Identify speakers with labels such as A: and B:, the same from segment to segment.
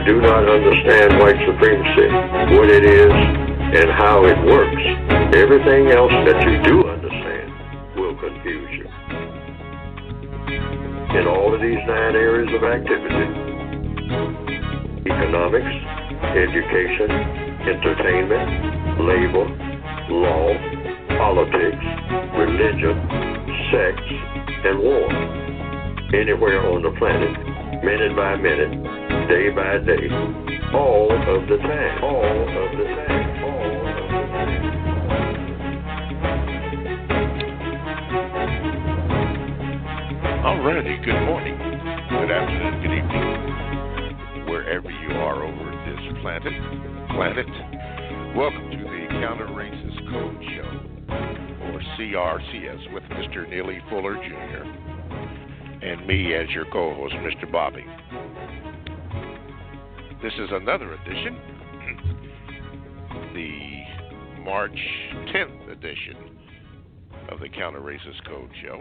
A: do not understand white supremacy, what it is, and how it works, everything else that you do understand will confuse you. In all of these 9 areas of activity, economics, education, entertainment, labor, law, politics, religion, sex, and war. Anywhere on the planet, minute by minute, day by day, all of the time, all of the time, all of the time.
B: All righty, good morning, good afternoon, good evening, wherever you are over this planet. Welcome to the Counter Racist Code Show, or CRCS, with Mr. Neely Fuller Jr., and me as your co-host, Mr. Bobby. This is another edition, the March 10th edition of the Counter Racist Code Show,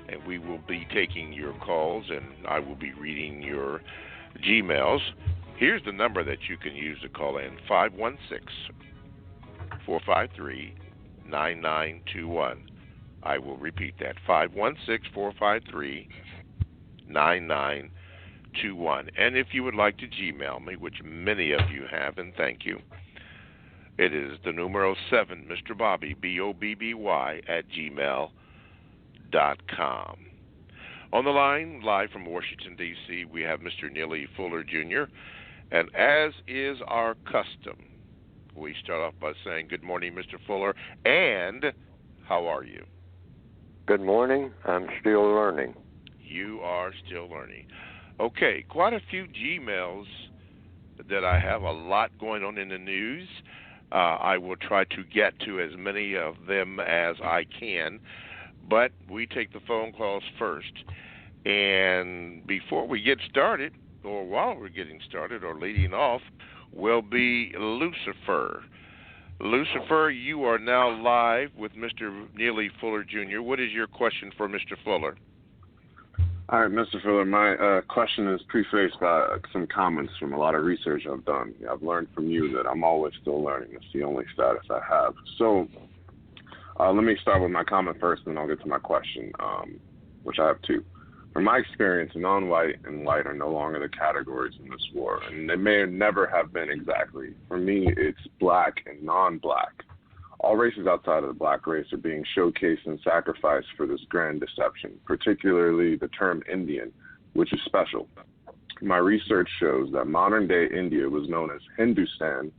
B: and we will be taking your calls, and I will be reading your Gmails. Here's the number that you can use to call in, 516-453-9921. I will repeat that, 516-453-9921. And if you would like to Gmail me, which many of you have, and thank you, it is the numero 7, Mr. Bobby, BOBBY, @gmail.com. On the line, live from Washington, D.C., we have Mr. Neely Fuller Jr., and as is our custom, we start off by saying, good morning, Mr. Fuller, and how are you?
A: Good morning. I'm still learning.
B: You are still learning. Okay, quite a few Gmails that I have, a lot going on in the news. I will try to get to as many of them as I can, but we take the phone calls first. And before we get started, or while we're getting started or leading off, will be Lucifer. Lucifer, you are now live with Mr. Neely Fuller Jr. What is your question for Mr. Fuller?
C: All right, Mr. Fuller, my question is prefaced by some comments from a lot of research I've done. I've learned from you that I'm always still learning. That's the only status I have. So let me start with my comment first, and then I'll get to my question, which I have 2. From my experience, non-white and white are no longer the categories in this war, and they may never have been exactly. For me, it's black and non-black. All races outside of the black race are being showcased and sacrificed for this grand deception, particularly the term Indian, which is special. My research shows that modern-day India was known as Hindustan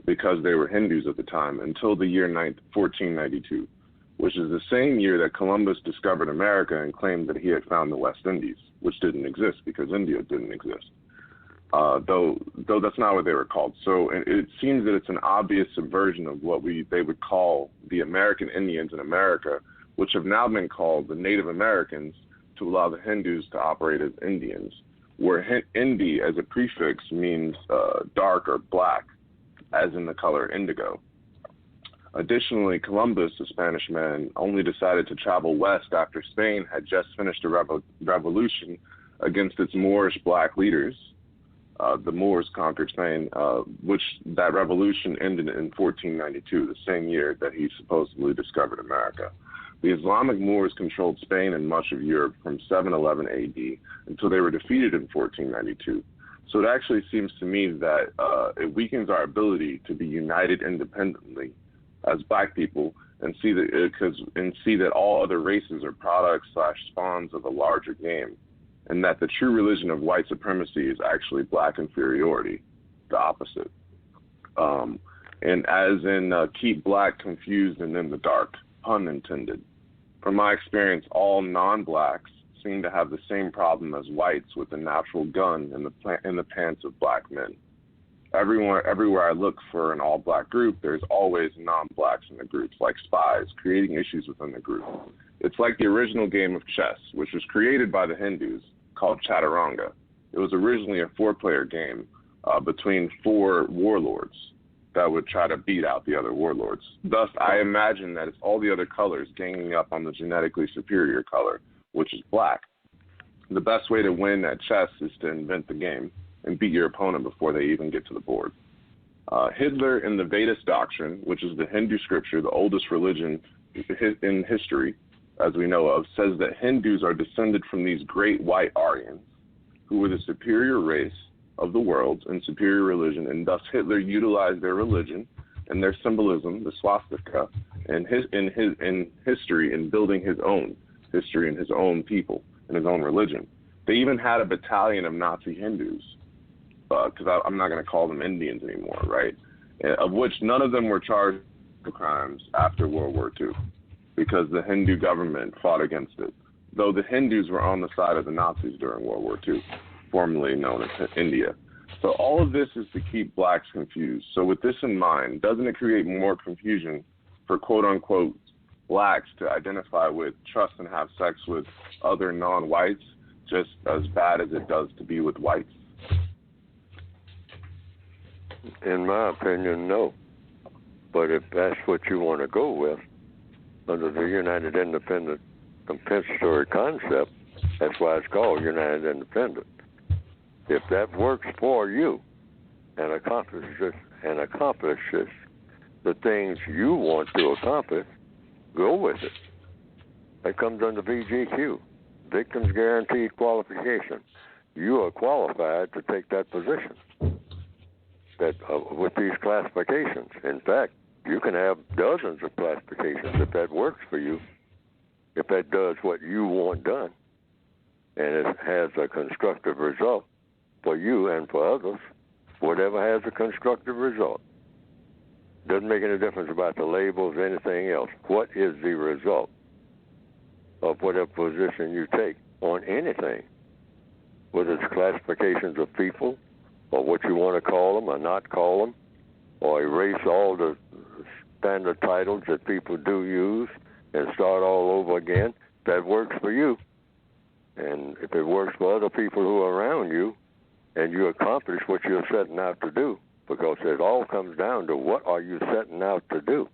C: because they were Hindus at the time until the year 1492. Which is the same year that Columbus discovered America and claimed that he had found the West Indies, which didn't exist because India didn't exist, though that's not what they were called. So it seems that it's an obvious subversion of what they would call the American Indians in America, which have now been called the Native Americans to allow the Hindus to operate as Indians, where Indi as a prefix means dark or black, as in the color indigo. Additionally, Columbus, a Spanish man, only decided to travel west after Spain had just finished a revolution against its Moorish black leaders. The Moors conquered Spain, which that revolution ended in 1492, the same year that he supposedly discovered America. The Islamic Moors controlled Spain and much of Europe from 711 AD until they were defeated in 1492. So it actually seems to me that it weakens our ability to be united independently as black people and see that all other races are products / spawns of a larger game, and that the true religion of white supremacy is actually black inferiority, the opposite. And as in keep black confused and in the dark, pun intended. From my experience, all non-blacks seem to have the same problem as whites with the natural gun in the pants of black men. Everywhere I look for an all-black group, there's always non-blacks in the groups, like spies, creating issues within the group. It's like the original game of chess, which was created by the Hindus, called Chaturanga. It was originally a 4-player game between 4 warlords that would try to beat out the other warlords. Thus, I imagine that it's all the other colors ganging up on the genetically superior color, which is black. The best way to win at chess is to invent the game. and beat your opponent before they even get to the board. Hitler in the Vedas doctrine, which is the Hindu scripture, the oldest religion in history, as we know of, says that Hindus are descended from these great white Aryans who were the superior race of the world and superior religion, and thus Hitler utilized their religion and their symbolism, the swastika, in history in building his own history and his own people and his own religion. They even had a battalion of Nazi Hindus, because I'm not going to call them Indians anymore, right? Of which none of them were charged with crimes after World War II, because the Hindu government fought against it, though the Hindus were on the side of the Nazis during World War II, formerly known as India. So all of this is to keep blacks confused. So with this in mind, doesn't it create more confusion for quote-unquote blacks to identify with, trust, and have sex with other non-whites just as bad as it does to be with whites?
A: In my opinion, no. But if that's what you want to go with, under the United Independent Compensatory Concept, that's why it's called United Independent. If that works for you and accomplishes the things you want to accomplish, go with it. That comes under VGQ, Victims Guaranteed Qualification. You are qualified to take that position with these classifications. In fact, you can have dozens of classifications if that works for you, if that does what you want done, and it has a constructive result for you and for others. Whatever has a constructive result. Doesn't make any difference about the labels or anything else. What is the result of whatever position you take on anything? Whether it's classifications of people, or what you want to call them or not call them, or erase all the standard titles that people do use and start all over again, that works for you. And if it works for other people who are around you, and you accomplish what you're setting out to do, because it all comes down to what are you setting out to do.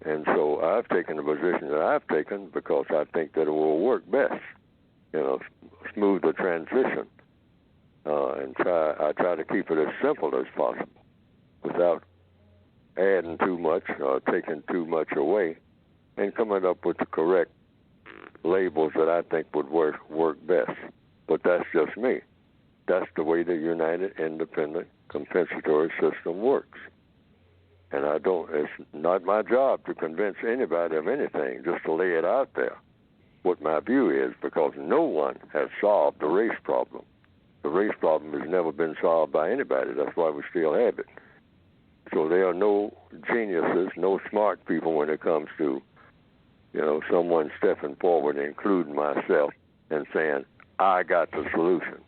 A: And so I've taken the position that I've taken because I think that it will work best, smooth the transition, and I try to keep it as simple as possible without adding too much or taking too much away, and coming up with the correct labels that I think would work best. But that's just me. That's the way the United Independent Compensatory System works. And it's not my job to convince anybody of anything, just to lay it out there, what my view is, because no one has solved the race problem. The race problem has never been solved by anybody. That's why we still have it. So there are no geniuses, no smart people when it comes to, someone stepping forward, including myself, and saying, I got the solution.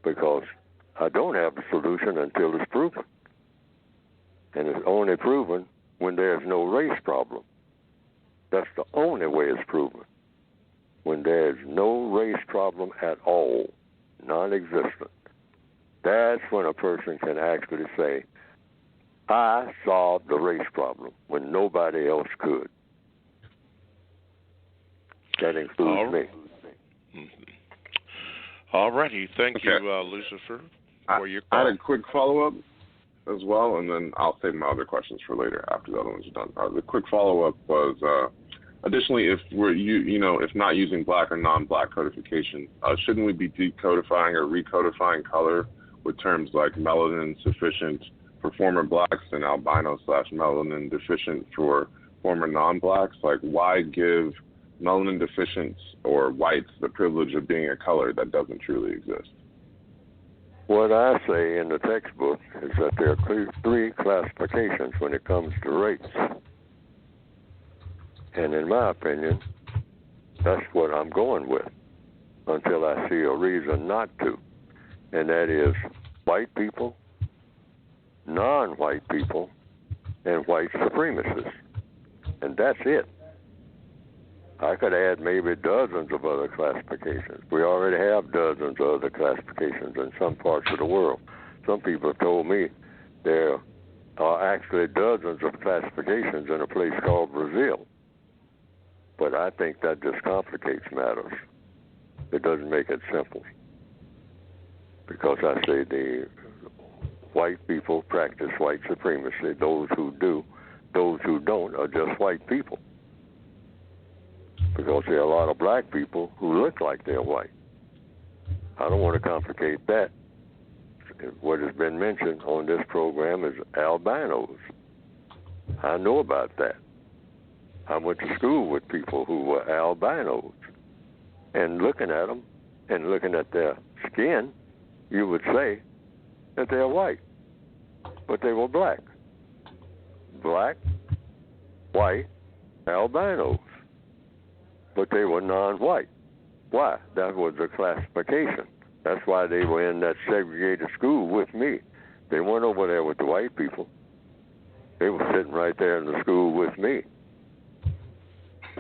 A: Because I don't have the solution until it's proven. And it's only proven when there's no race problem. That's the only way it's proven. When there's no race problem at all, non-existent, that's when a person can actually say, I solved the race problem when nobody else could. That includes me.
B: Mm-hmm. All righty. Thank you, Lucifer, for your call.
C: I had a quick follow-up as well, and then I'll save my other questions for later after the other ones are done. The quick follow-up was, additionally, if we're if not using black or non-black codification, shouldn't we be decodifying or recodifying color with terms like melanin sufficient for former blacks and albino/melanin deficient for former non-blacks? Like, why give melanin deficient or whites the privilege of being a color that doesn't truly exist?
A: What I say in the textbook is that there are three classifications when it comes to race. And in my opinion, that's what I'm going with until I see a reason not to. And that is white people, non-white people, and white supremacists. And that's it. I could add maybe dozens of other classifications. We already have dozens of other classifications in some parts of the world. Some people have told me there are actually dozens of classifications in a place called Brazil. But I think that just complicates matters. It doesn't make it simple. because I say the white people practice white supremacy. Those who do, those who don't are just white people. Because there are a lot of black people who look like they're white. I don't want to complicate that. What has been mentioned on this program is albinos. I know about that. I went to school with people who were albinos. And looking at them and looking at their skin, you would say that they're white. But they were black. Black, white, albinos. But they were non-white. Why? That was the classification. That's why they were in that segregated school with me. They weren't over there with the white people. They were sitting right there in the school with me.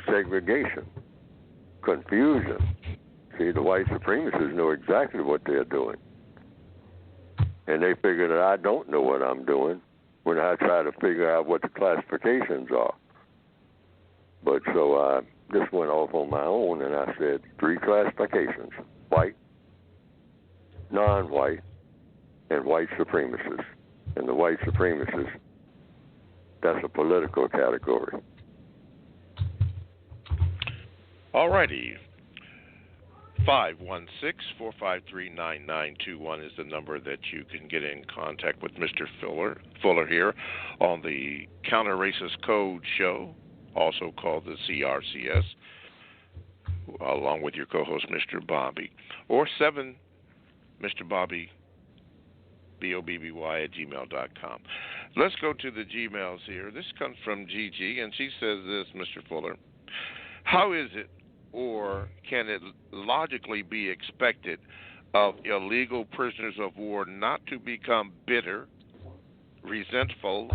A: Segregation, confusion. See, the white supremacists know exactly what they're doing. And they figure that I don't know what I'm doing when I try to figure out what the classifications are. But so I just went off on my own and I said 3 classifications: white, non-white, and white supremacists. And the white supremacists, that's a political category.
B: All righty. 516-453-9921 is the number that you can get in contact with Mr. Fuller here on the Counter Racist Code Show, also called the CRCS, along with your co-host, Mr. Bobby, or 7 Mr. Bobby, BOBBY @gmail.com. Let's go to the Gmails here. This comes from Gigi, and she says this, Mr. Fuller. How is it, or can it logically be expected of illegal prisoners of war not to become bitter, resentful,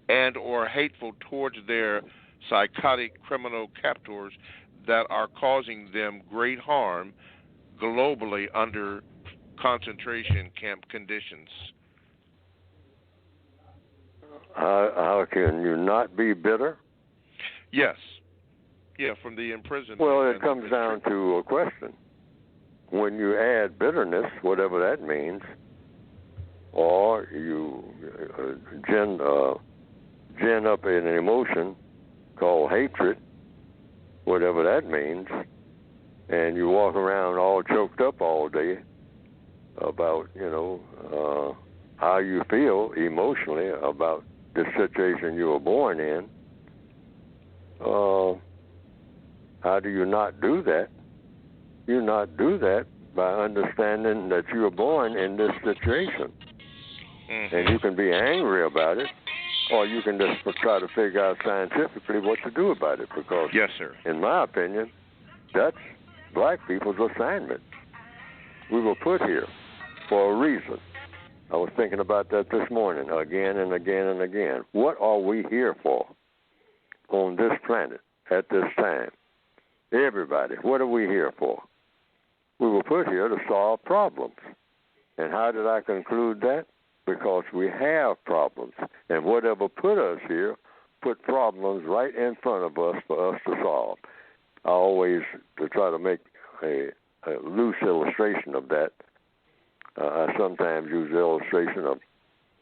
B: and or hateful towards their psychotic criminal captors that are causing them great harm globally under concentration camp conditions?
A: How can you not be bitter?
B: Yes. Yeah, from the imprisonment.
A: Well, it comes down to a question. When you add bitterness, whatever that means, or you gin up an emotion called hatred, whatever that means, and you walk around all choked up all day about, how you feel emotionally about the situation you were born in, how do you not do that? You not do that by understanding that you were born in this situation. Mm-hmm. And you can be angry about it, or you can just try to figure out scientifically what to do about it. Because,
B: yes, sir,
A: in my opinion, that's black people's assignment. We were put here for a reason. I was thinking about that this morning again and again and again. What are we here for on this planet at this time? Everybody, what are we here for? We were put here to solve problems. And how did I conclude that? Because we have problems. And whatever put us here put problems right in front of us for us to solve. I always, to try to make a loose illustration of that, I sometimes use the illustration of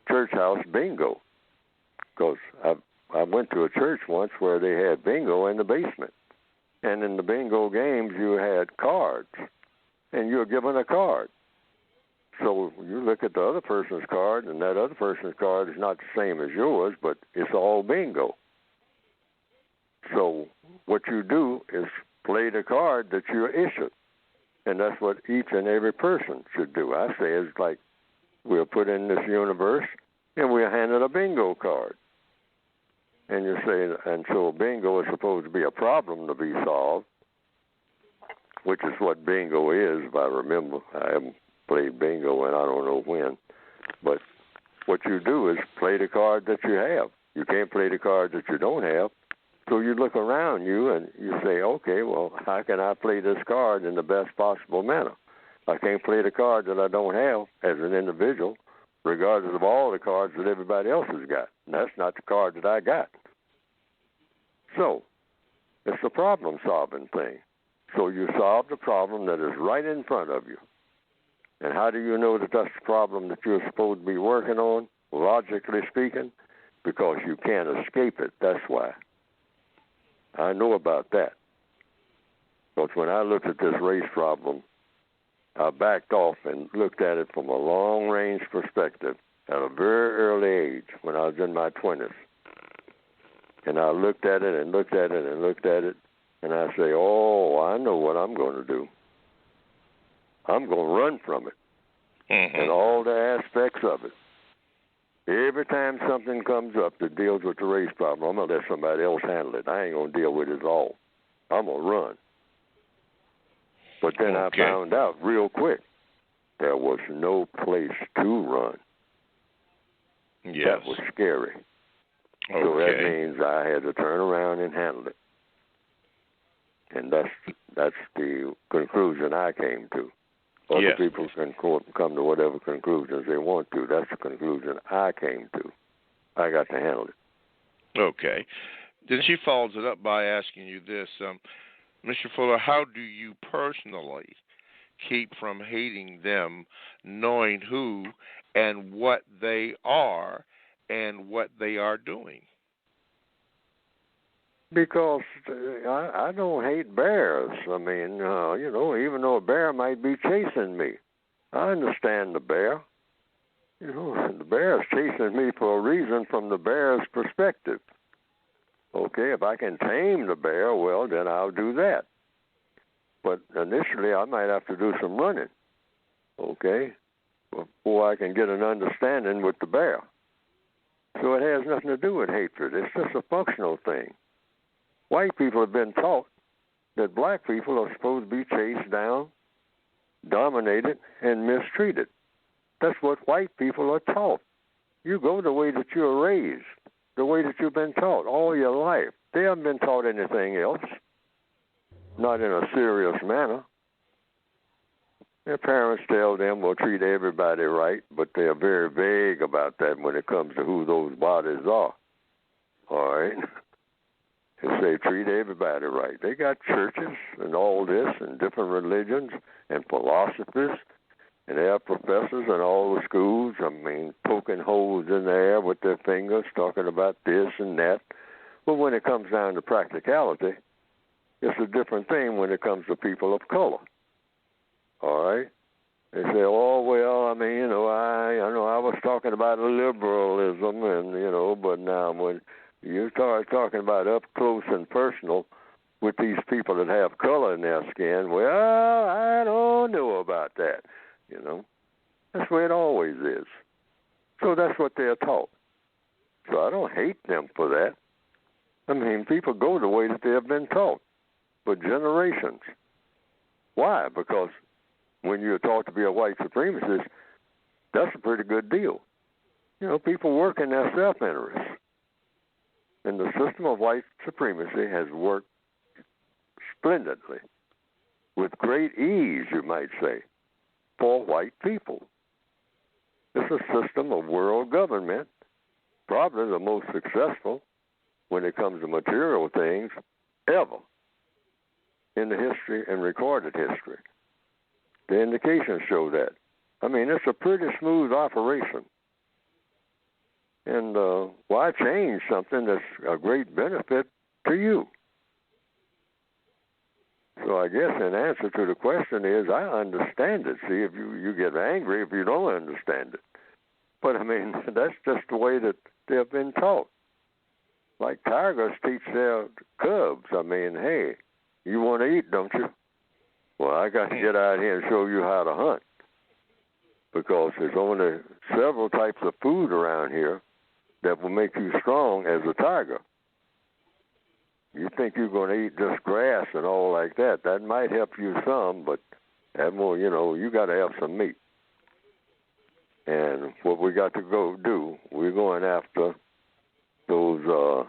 A: church house bingo. Because I went to a church once where they had bingo in the basement. And in the bingo games, you had cards, and you were given a card. So you look at the other person's card, and that other person's card is not the same as yours, but it's all bingo. So what you do is play the card that you're issued, and that's what each and every person should do. I say it's like we're put in this universe, and we're handed a bingo card. And you say, and so bingo is supposed to be a problem to be solved, which is what bingo is, if I remember. I haven't played bingo and I don't know when. But what you do is play the card that you have. You can't play the card that you don't have. So you look around you and you say, okay, well, how can I play this card in the best possible manner? I can't play the card that I don't have as an individual, regardless of all the cards that everybody else has got. And that's not the card that I got. So it's a problem-solving thing. So you solve the problem that is right in front of you. And how do you know that that's the problem that you're supposed to be working on, logically speaking? Because you can't escape it. That's why. I know about that. Because when I looked at this race problem, I backed off and looked at it from a long-range perspective at a very early age when I was in my 20s. And I looked at it and looked at it and looked at it, and I say, oh, I know what I'm going to do. I'm going to run from it and all the aspects of it. Every time something comes up that deals with the race problem, I'm going to let somebody else handle it. I ain't going to deal with it at all. I'm going to run. But then I found out real quick there was no place to run.
B: Yes.
A: That was scary.
B: Okay.
A: So that means I had to turn around and handle it. And that's the conclusion I came to. Other people can come to whatever conclusions they want to. That's the conclusion I came to. I got to handle it.
B: Okay. Then she follows it up by asking you this, Mr. Fuller, how do you personally keep from hating them, knowing who and what they are and what they are doing?
A: Because I don't hate bears. I mean, even though a bear might be chasing me, I understand the bear. The bear is chasing me for a reason from the bear's perspective. Okay, if I can tame the bear, well, then I'll do that. But initially, I might have to do some running, okay, before I can get an understanding with the bear. So it has nothing to do with hatred. It's just a functional thing. White people have been taught that black people are supposed to be chased down, dominated, and mistreated. That's what white people are taught. You go the way that you're raised, the way that you've been taught all your life. They haven't been taught anything else, not in a serious manner. Their parents tell them, well, treat everybody right, but they're very vague about that when it comes to who those bodies are. All right? They say treat everybody right. They got churches and all this and different religions and philosophies, and they have professors in all the schools, poking holes in the air with their fingers, talking about this and that. But when it comes down to practicality, it's a different thing when it comes to people of color. All right? They say, oh, well, I know I was talking about liberalism and, but now when you start talking about up close and personal with these people that have color in their skin, well, I don't know about that, That's the way it always is. So that's what they're taught. So I don't hate them for that. People go the way that they have been taught for generations. Why? Because when you're taught to be a white supremacist, that's a pretty good deal. People work in their self-interest. And the system of white supremacy has worked splendidly, with great ease, you might say, for white people. It's a system of world government, probably the most successful when it comes to material things ever in the history and recorded history. The indications show that. It's a pretty smooth operation. And why change something that's a great benefit to you? So I guess in answer to the question is I understand it. See, if you get angry if you don't understand it. But, that's just the way that they've been taught. Like tigers teach their cubs. Hey, you want to eat, don't you? Well, I got to get out here and show you how to hunt. Because there's only several types of food around here that will make you strong as a tiger. You think you're going to eat just grass and all like that. That might help you some, but that more, you got to have some meat. And what we got to go do, we're going after those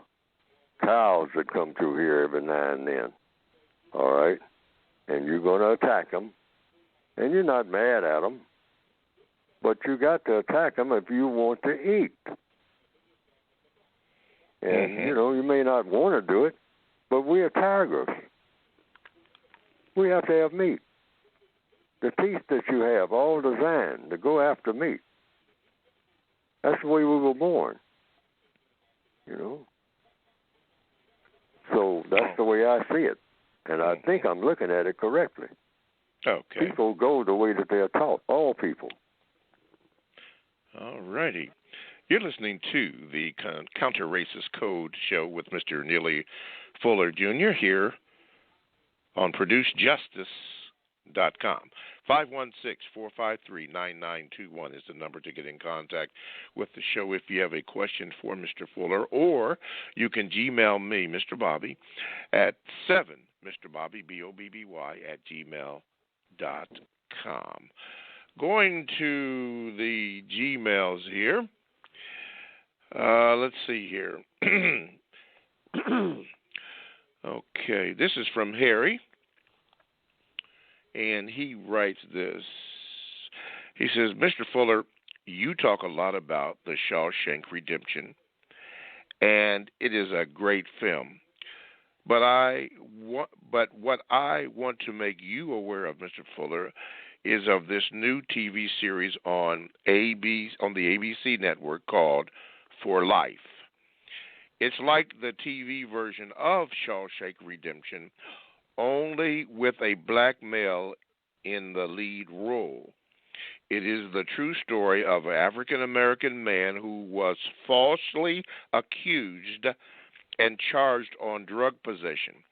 A: cows that come through here every now and then. All right? And you're going to attack them. And you're not mad at them. But you got to attack them if you want to eat. And, you may not want to do it, but we are tigers. We have to have meat. the teeth that you have, all designed to go after meat. That's the way we were born, you know. So that's the way I see it. And I think I'm looking at it correctly.
B: Okay.
A: People go the way that they're taught, all people.
B: All righty. You're listening to the Counter Racist Code show with Mr. Neely Fuller Jr. here on ProduceJustice.com. 516-453-9921 is the number to get in contact with the show if you have a question for Mr. Fuller, or you can Gmail me, Mr. Bobby, at 7MrBobby, BOBBY, at gmail.com. Going to the Gmails here. Let's see here. Okay, this is from Harry. And he writes this. He says, Mr. Fuller, you talk a lot about the Shawshank Redemption, and it is a great film. But what I want to make you aware of, Mr. Fuller, is of this new TV series on the ABC network called For Life. It's like the TV version of Shawshank Redemption, only with a black male in the lead role. It is the true story of an African-American man who was falsely accused and charged on drug possession,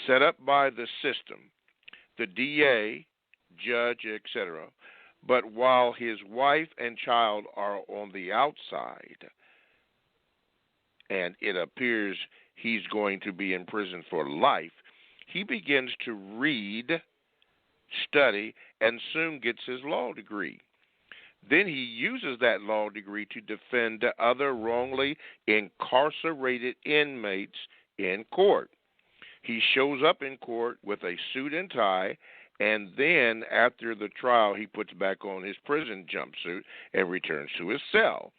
B: set up by the system, the DA, judge, etc. But while his wife and child are on the outside, and it appears he's going to be in prison for life, he begins to read, study, and soon gets his law degree. Then he uses that law degree to defend other wrongly incarcerated inmates in court. He shows up in court with a suit and tie, and then after the trial, he puts back on his prison jumpsuit and returns to his cell.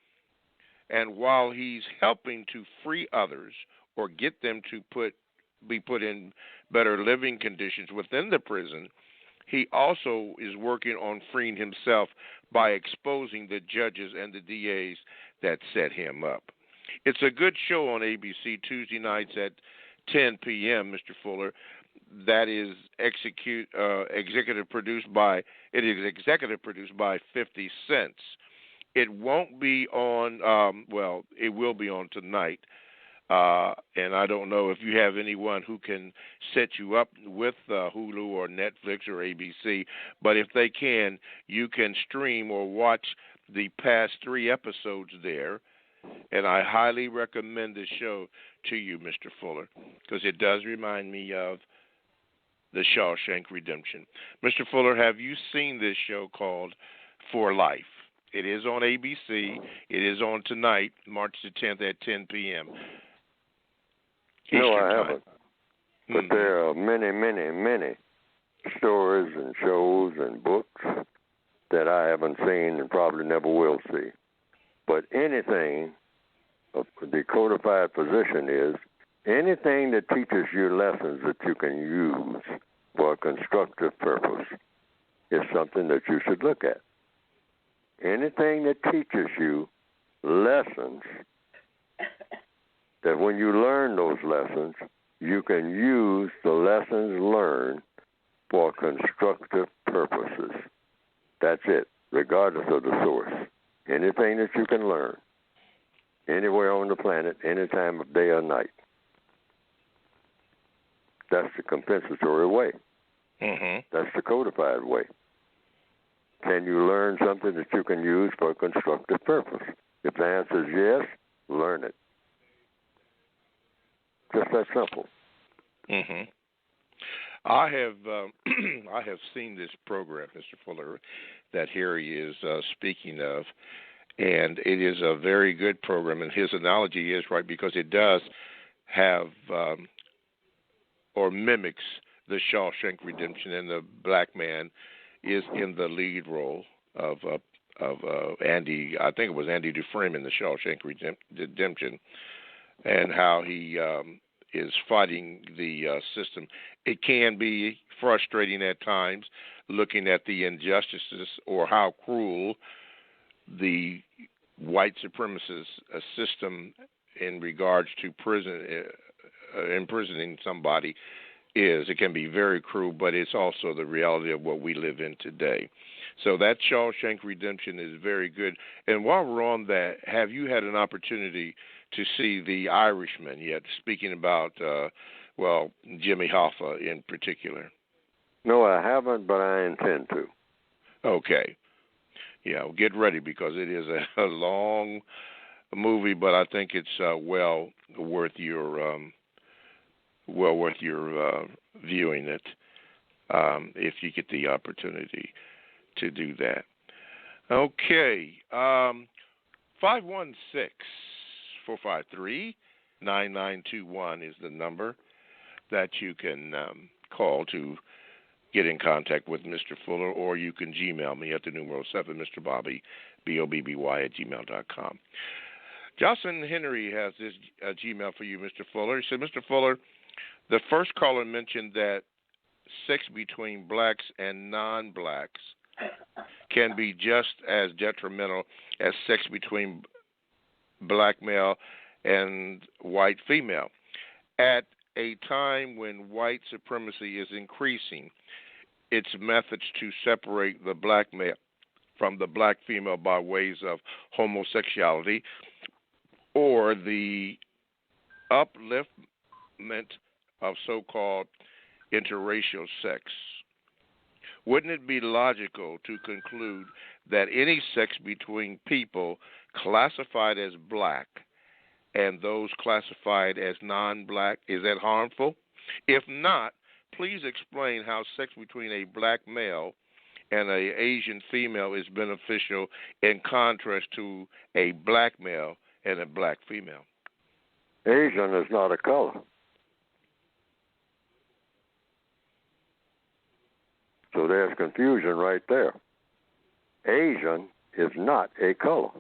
B: And while he's helping to free others or get them to be put in better living conditions within the prison, he also is working on freeing himself by exposing the judges and the DAs that set him up. It's a good show on ABC Tuesday nights at 10 p.m., Mr. Fuller. That is executive produced by 50 Cent. It won't be on, it will be on tonight. And I don't know if you have anyone who can set you up with Hulu or Netflix or ABC, but if they can, you can stream or watch the past 3 episodes there. And I highly recommend this show to you, Mr. Fuller, because it does remind me of the Shawshank Redemption. Mr. Fuller, have you seen this show called For Life? It is on ABC. It is on tonight, March the 10th at 10 p.m.
A: No, I haven't. But there are many, many, many stories and shows and books that I haven't seen and probably never will see. But anything, the codified position is, anything that teaches you lessons that you can use for a constructive purpose is something that you should look at. Anything that teaches you lessons that when you learn those lessons, you can use the lessons learned for constructive purposes. That's it, regardless of the source. Anything that you can learn, anywhere on the planet, any time of day or night. That's the compensatory way.
B: Mm-hmm.
A: That's the codified way. Can you learn something that you can use for a constructive purpose? If the answer is yes, learn it. Just that simple.
B: Mm-hmm. I have seen this program, Mr. Fuller, that Harry is speaking of, and it is a very good program. And his analogy is right because it does have or mimics the Shawshank Redemption, and the black man is in the lead role of Andy. I think it was Andy Dufresne in the Shawshank Redemption, and how he is fighting the system. It can be frustrating at times, looking at the injustices or how cruel the white supremacist system in regards to imprisoning somebody is. It can be very cruel, but it's also the reality of what we live in today. So that Shawshank Redemption is very good. And while we're on that, have you had an opportunity to see The Irishman yet, speaking about, Jimmy Hoffa in particular?
A: No, I haven't, but I intend to.
B: Okay. Yeah, well, get ready because it is a long movie, but I think it's well worth your viewing it if you get the opportunity to do that. Okay, 516-453-9921 is the number that you can call to get in contact with Mr. Fuller, or you can Gmail me at the numeral 7, Mr. Bobby, BOBBY @gmail.com. Jocelyn Henry has this Gmail for you, Mr. Fuller. He said, Mr. Fuller, the first caller mentioned that sex between blacks and non-blacks can be just as detrimental as sex between black male and white female. At a time when white supremacy is increasing, its methods to separate the black male from the black female by ways of homosexuality or the upliftment of so-called interracial sex. Wouldn't it be logical to conclude that any sex between people classified as black and those classified as non-black, is that harmful? If not, please explain how sex between a black male and an Asian female is beneficial in contrast to a black male and a black female.
A: Asian is not a color. So there's confusion right there. Asian is not a color.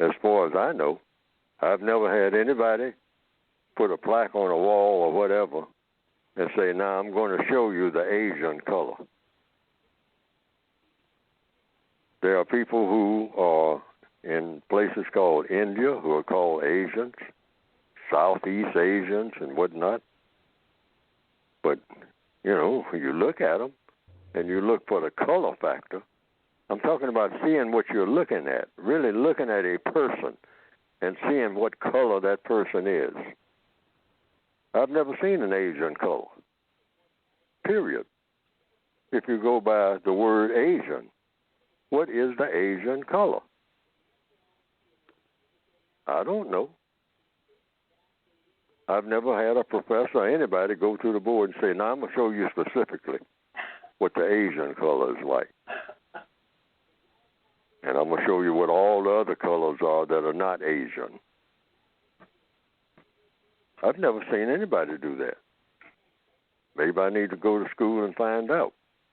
A: As far as I know, I've never had anybody put a plaque on a wall or whatever and say, now I'm going to show you the Asian color. There are people who are in places called India who are called Asians, Southeast Asians and whatnot. But, when you look at them and you look for the color factor, I'm talking about seeing what you're looking at, really looking at a person and seeing what color that person is. I've never seen an Asian color, period. If you go by the word Asian, what is the Asian color? I don't know. I've never had a professor or anybody go to the board and say, now I'm going to show you specifically what the Asian color is like. And I'm going to show you what all the other colors are that are not Asian. I've never seen anybody do that. Maybe I need to go to school and find out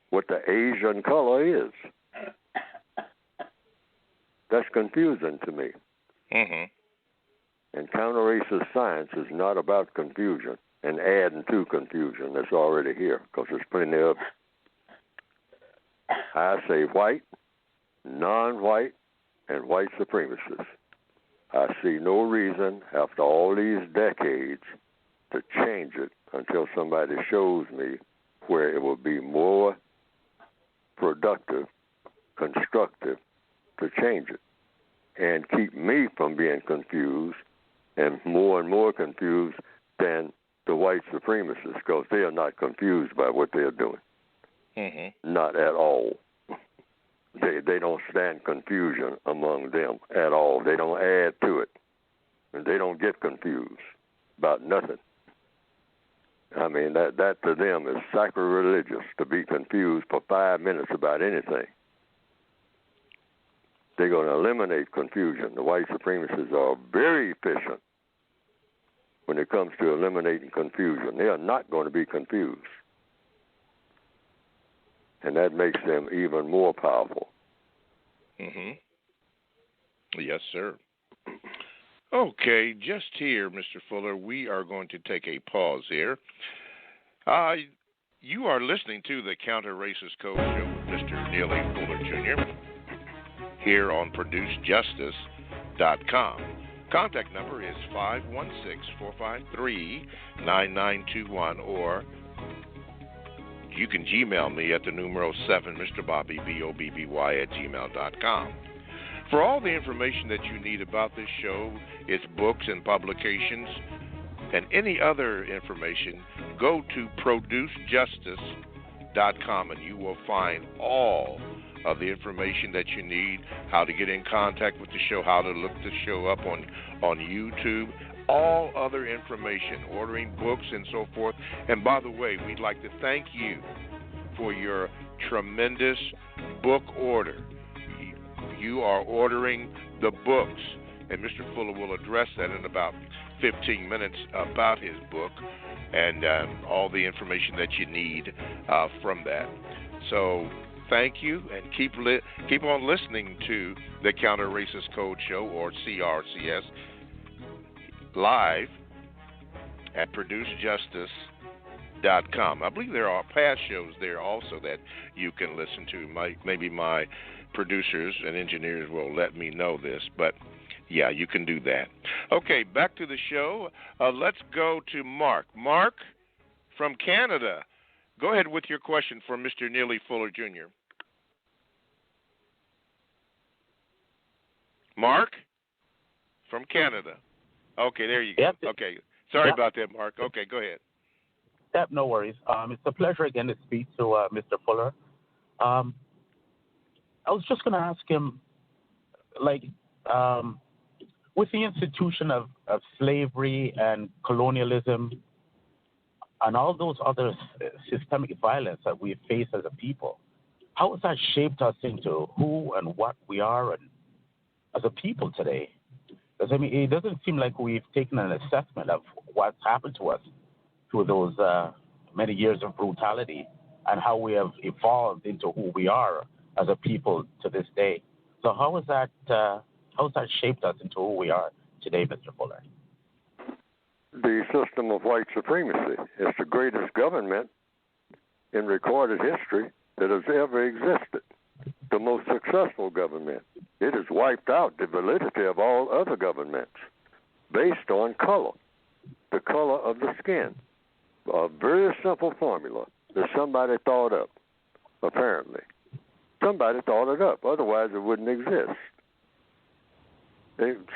A: what the Asian color is. That's confusing to me.
B: Mm-hmm.
A: And counter-racist science is not about confusion and adding to confusion that's already here, because there's plenty of it. I say white, non-white, and white supremacists. I see no reason after all these decades to change it until somebody shows me where it will be more productive, constructive to change it and keep me from being confused and more confused than the white supremacists, because they are not confused by what they're doing.
B: Mm-hmm.
A: Not at all. They don't stand confusion among them at all. They don't add to it. And they don't get confused about nothing. I mean, that to them is sacrilegious to be confused for 5 minutes about anything. They're going to eliminate confusion. The white supremacists are very efficient when it comes to eliminating confusion. They are not going to be confused. And that makes them even more powerful.
B: Mm-hmm. Yes, sir. Okay, just here, Mr. Fuller, we are going to take a pause here. You are listening to the Counter Racist Code Show with Mr. Neely Fuller Jr. here on ProduceJustice.com. Contact number is 516-453-9921, or you can Gmail me at the numero 7, Mr. Bobby, BOBBY, at gmail.com. For all the information that you need about this show, its books and publications, and any other information, go to ProduceJustice.com and you will find all of the information that you need, how to get in contact with the show, how to look the show up on YouTube, all other information, ordering books and so forth. And by the way, we'd like to thank you for your tremendous book order. You are ordering the books, and Mr. Fuller will address that in about 15 minutes about his book and all the information that you need from that. So thank you, and keep on listening to the Counter Racist Code Show, or CRCS, live at ProduceJustice.com. I believe there are past shows there also that you can listen to. Maybe my producers and engineers will let me know this, but yeah, you can do that. Okay, back to the show. Let's go to Mark. Mark from Canada. Go ahead with your question for Mr. Neely Fuller Jr. Mark from Canada. Okay, there you go.
D: Yep.
B: Okay, sorry about that, Mark. Okay, go ahead.
D: Yep, no worries. It's a pleasure again to speak to Mr. Fuller. I was just going to ask him, with the institution of slavery and colonialism and all those other systemic violence that we face as a people, how has that shaped us into who and what we are and as a people today? Because, I mean, it doesn't seem like we've taken an assessment of what's happened to us through those many years of brutality and how we have evolved into who we are as a people to this day. So how has that shaped us into who we are today, Mr. Fuller?
A: The system of white supremacy is the greatest government in recorded history that has ever existed. The most successful government. It has wiped out the validity of all other governments based on color, the color of the skin. A very simple formula that somebody thought up, apparently. Somebody thought it up, otherwise it wouldn't exist.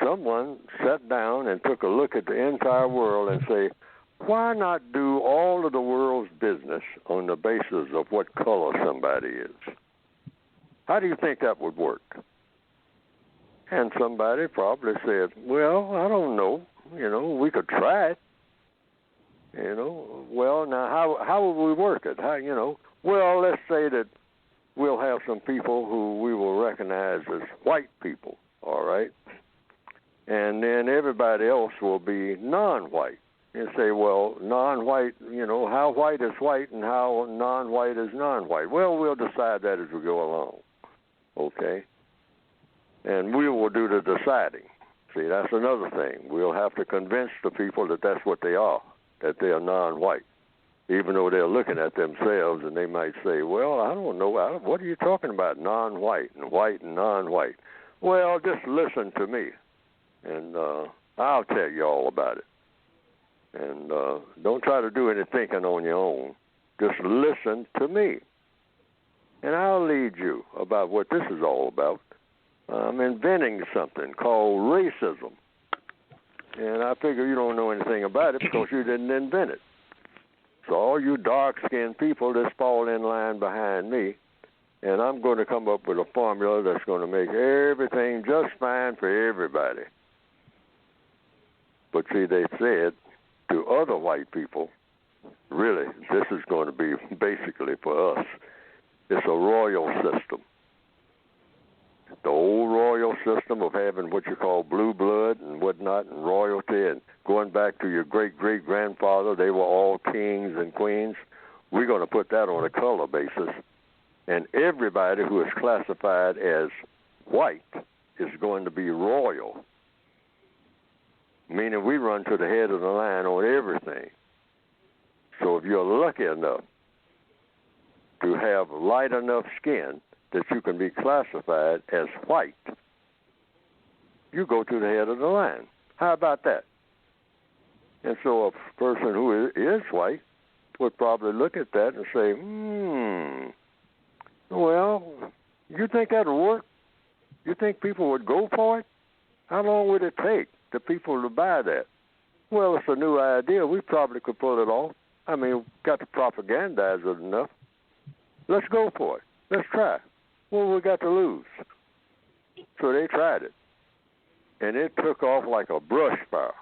A: Someone sat down and took a look at the entire world and say, why not do all of the world's business on the basis of what color somebody is? How do you think that would work? And somebody probably said, well, I don't know. We could try it. Well, now how would we work it? Well, let's say that we'll have some people who we will recognize as white people, all right? And then everybody else will be non-white. And say, well, non-white, how white is white and how non-white is non-white? Well, we'll decide that as we go along, okay? And we will do the deciding. See, that's another thing. We'll have to convince the people that that's what they are, that they are non-white, even though they're looking at themselves and they might say, well, I don't know, what are you talking about, non-white and white and non-white? Well, just listen to me, and I'll tell you all about it. And don't try to do any thinking on your own. Just listen to me. And I'll lead you about what this is all about. I'm inventing something called racism. And I figure you don't know anything about it because you didn't invent it. So all you dark-skinned people just fall in line behind me, and I'm going to come up with a formula that's going to make everything just fine for everybody. But see, they said to other white people, really, this is going to be basically for us. It's a royal system. The old royal system of having what you call blue blood and whatnot and royalty and going back to your great-great-grandfather, they were all kings and queens. We're going to put that on a color basis. And everybody who is classified as white is going to be royal. meaning we run to the head of the line on everything. So if you're lucky enough to have light enough skin that you can be classified as white, you go to the head of the line. How about that? And so a person who is white would probably look at that and say, well, you think that'll work? You think people would go for it? How long would it take the people to buy that? Well, it's a new idea. We probably could pull it off. I mean, we've got to propagandize it enough. Let's go for it. Let's try. What we got to lose? So they tried it. And it took off like a brush fire,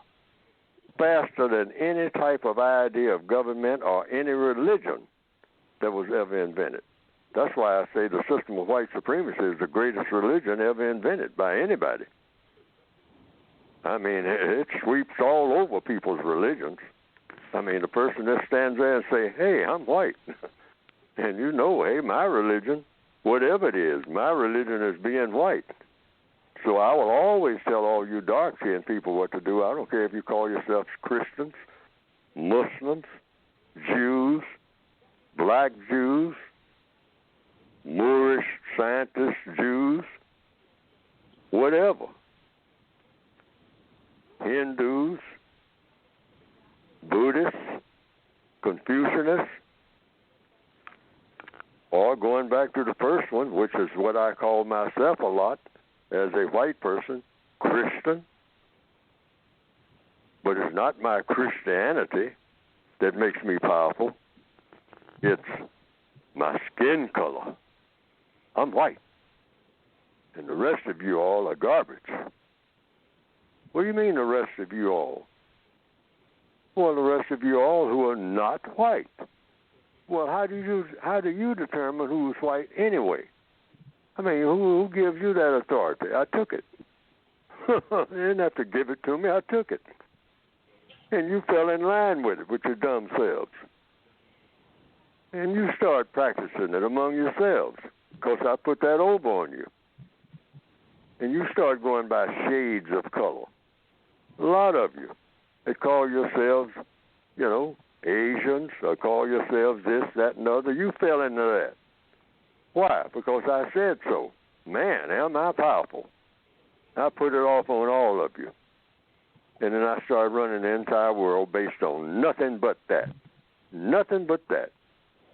A: faster than any type of idea of government or any religion that was ever invented. That's why I say the system of white supremacy is the greatest religion ever invented by anybody. I mean, it sweeps all over people's religions. I mean, the person that stands there and say, hey, I'm white. And you know, hey, my religion, whatever it is, my religion is being white. So I will always tell all you dark-skinned people what to do. I don't care if you call yourselves Christians, Muslims, Jews, black Jews, Moorish scientist Jews, whatever, Hindus, Buddhists, Confucianists, or going back to the first one, which is what I call myself a lot, as a white person, Christian, but it's not my Christianity that makes me powerful. It's my skin color. I'm white, and the rest of you all are garbage. What do you mean the rest of you all? Well, the rest of you all who are not white. Well, how do you determine who's white anyway? I mean, who gives you that authority? I took it. You didn't have to give it to me. I took it. And you fell in line with it, with your dumb selves. And you start practicing it among yourselves, because I put that over on you. And you start going by shades of color. A lot of you. They call yourselves, Asians, or call yourselves this, that, and the other. You fell into that. Why? Because I said so. Man, am I powerful. I put it off on all of you. And then I started running the entire world based on nothing but that. Nothing but that.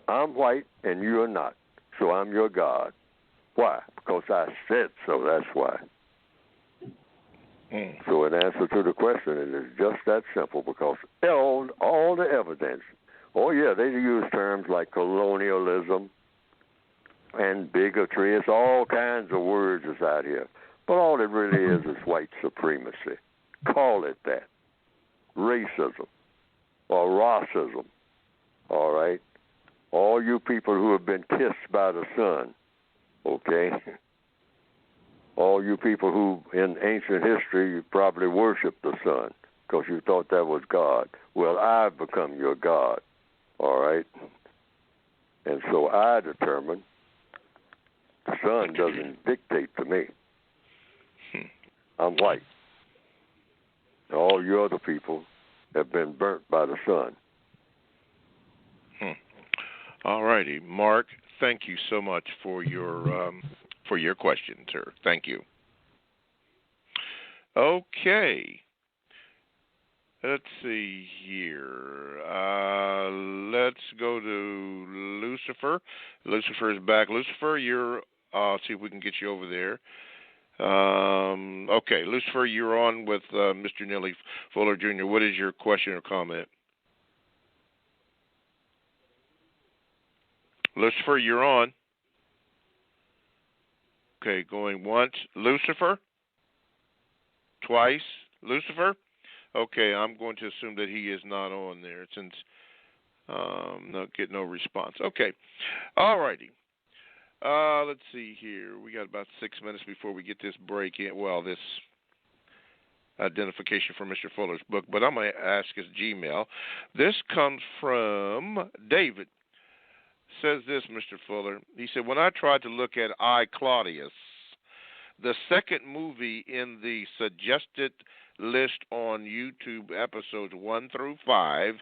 A: I'm white and you are not. So I'm your God. Why? Because I said so. That's why. So in answer to the question, it is just that simple, because all the evidence, they use terms like colonialism and bigotry. It's all kinds of words that's out here. But all it really is white supremacy. Call it that. Racism or racism. All right? All you people who have been kissed by the sun, okay? All you people who, in ancient history, you probably worshiped the sun because you thought that was God. Well, I've become your God, all right? And so I determine the sun doesn't dictate to me. I'm white. All you other people have been burnt by the sun.
B: All righty. Mark, thank you so much for your question, sir. Thank you. Okay. Let's see here. Let's go to Lucifer. Lucifer is back. Lucifer, you're. See if we can get you over there. Okay, Lucifer, you're on with Mr. Neely Fuller Jr. What is your question or comment? Lucifer, you're on. Okay, going once. Lucifer? Twice. Lucifer? Okay, I'm going to assume that he is not on there since get no response. Okay. All righty. Let's see here. We got about 6 minutes before we get this break in. Well, this identification from Mr. Fuller's book, but I'm going to ask his Gmail. This comes from David. Says this, Mr. Fuller. He said, when I tried to look at I, Claudius, the second movie in the suggested list on YouTube, episodes 1 through 5,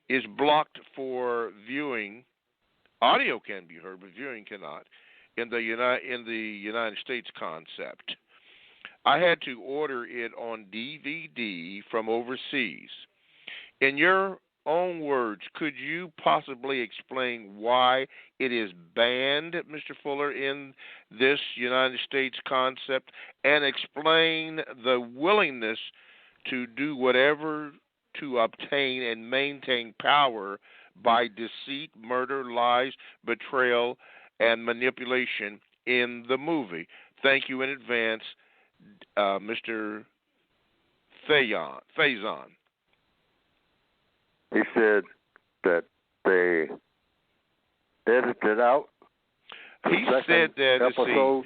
B: is blocked for viewing. Audio can be heard, but viewing cannot. In the United States concept, I had to order it on DVD from overseas. In your own words, could you possibly explain why it is banned, Mr. Fuller, in this United States concept, and explain the willingness to do whatever to obtain and maintain power by deceit, murder, lies, betrayal, and manipulation in the movie? Thank you in advance, Mr. Faison.
E: He said that they edited out
B: He said that
E: episode.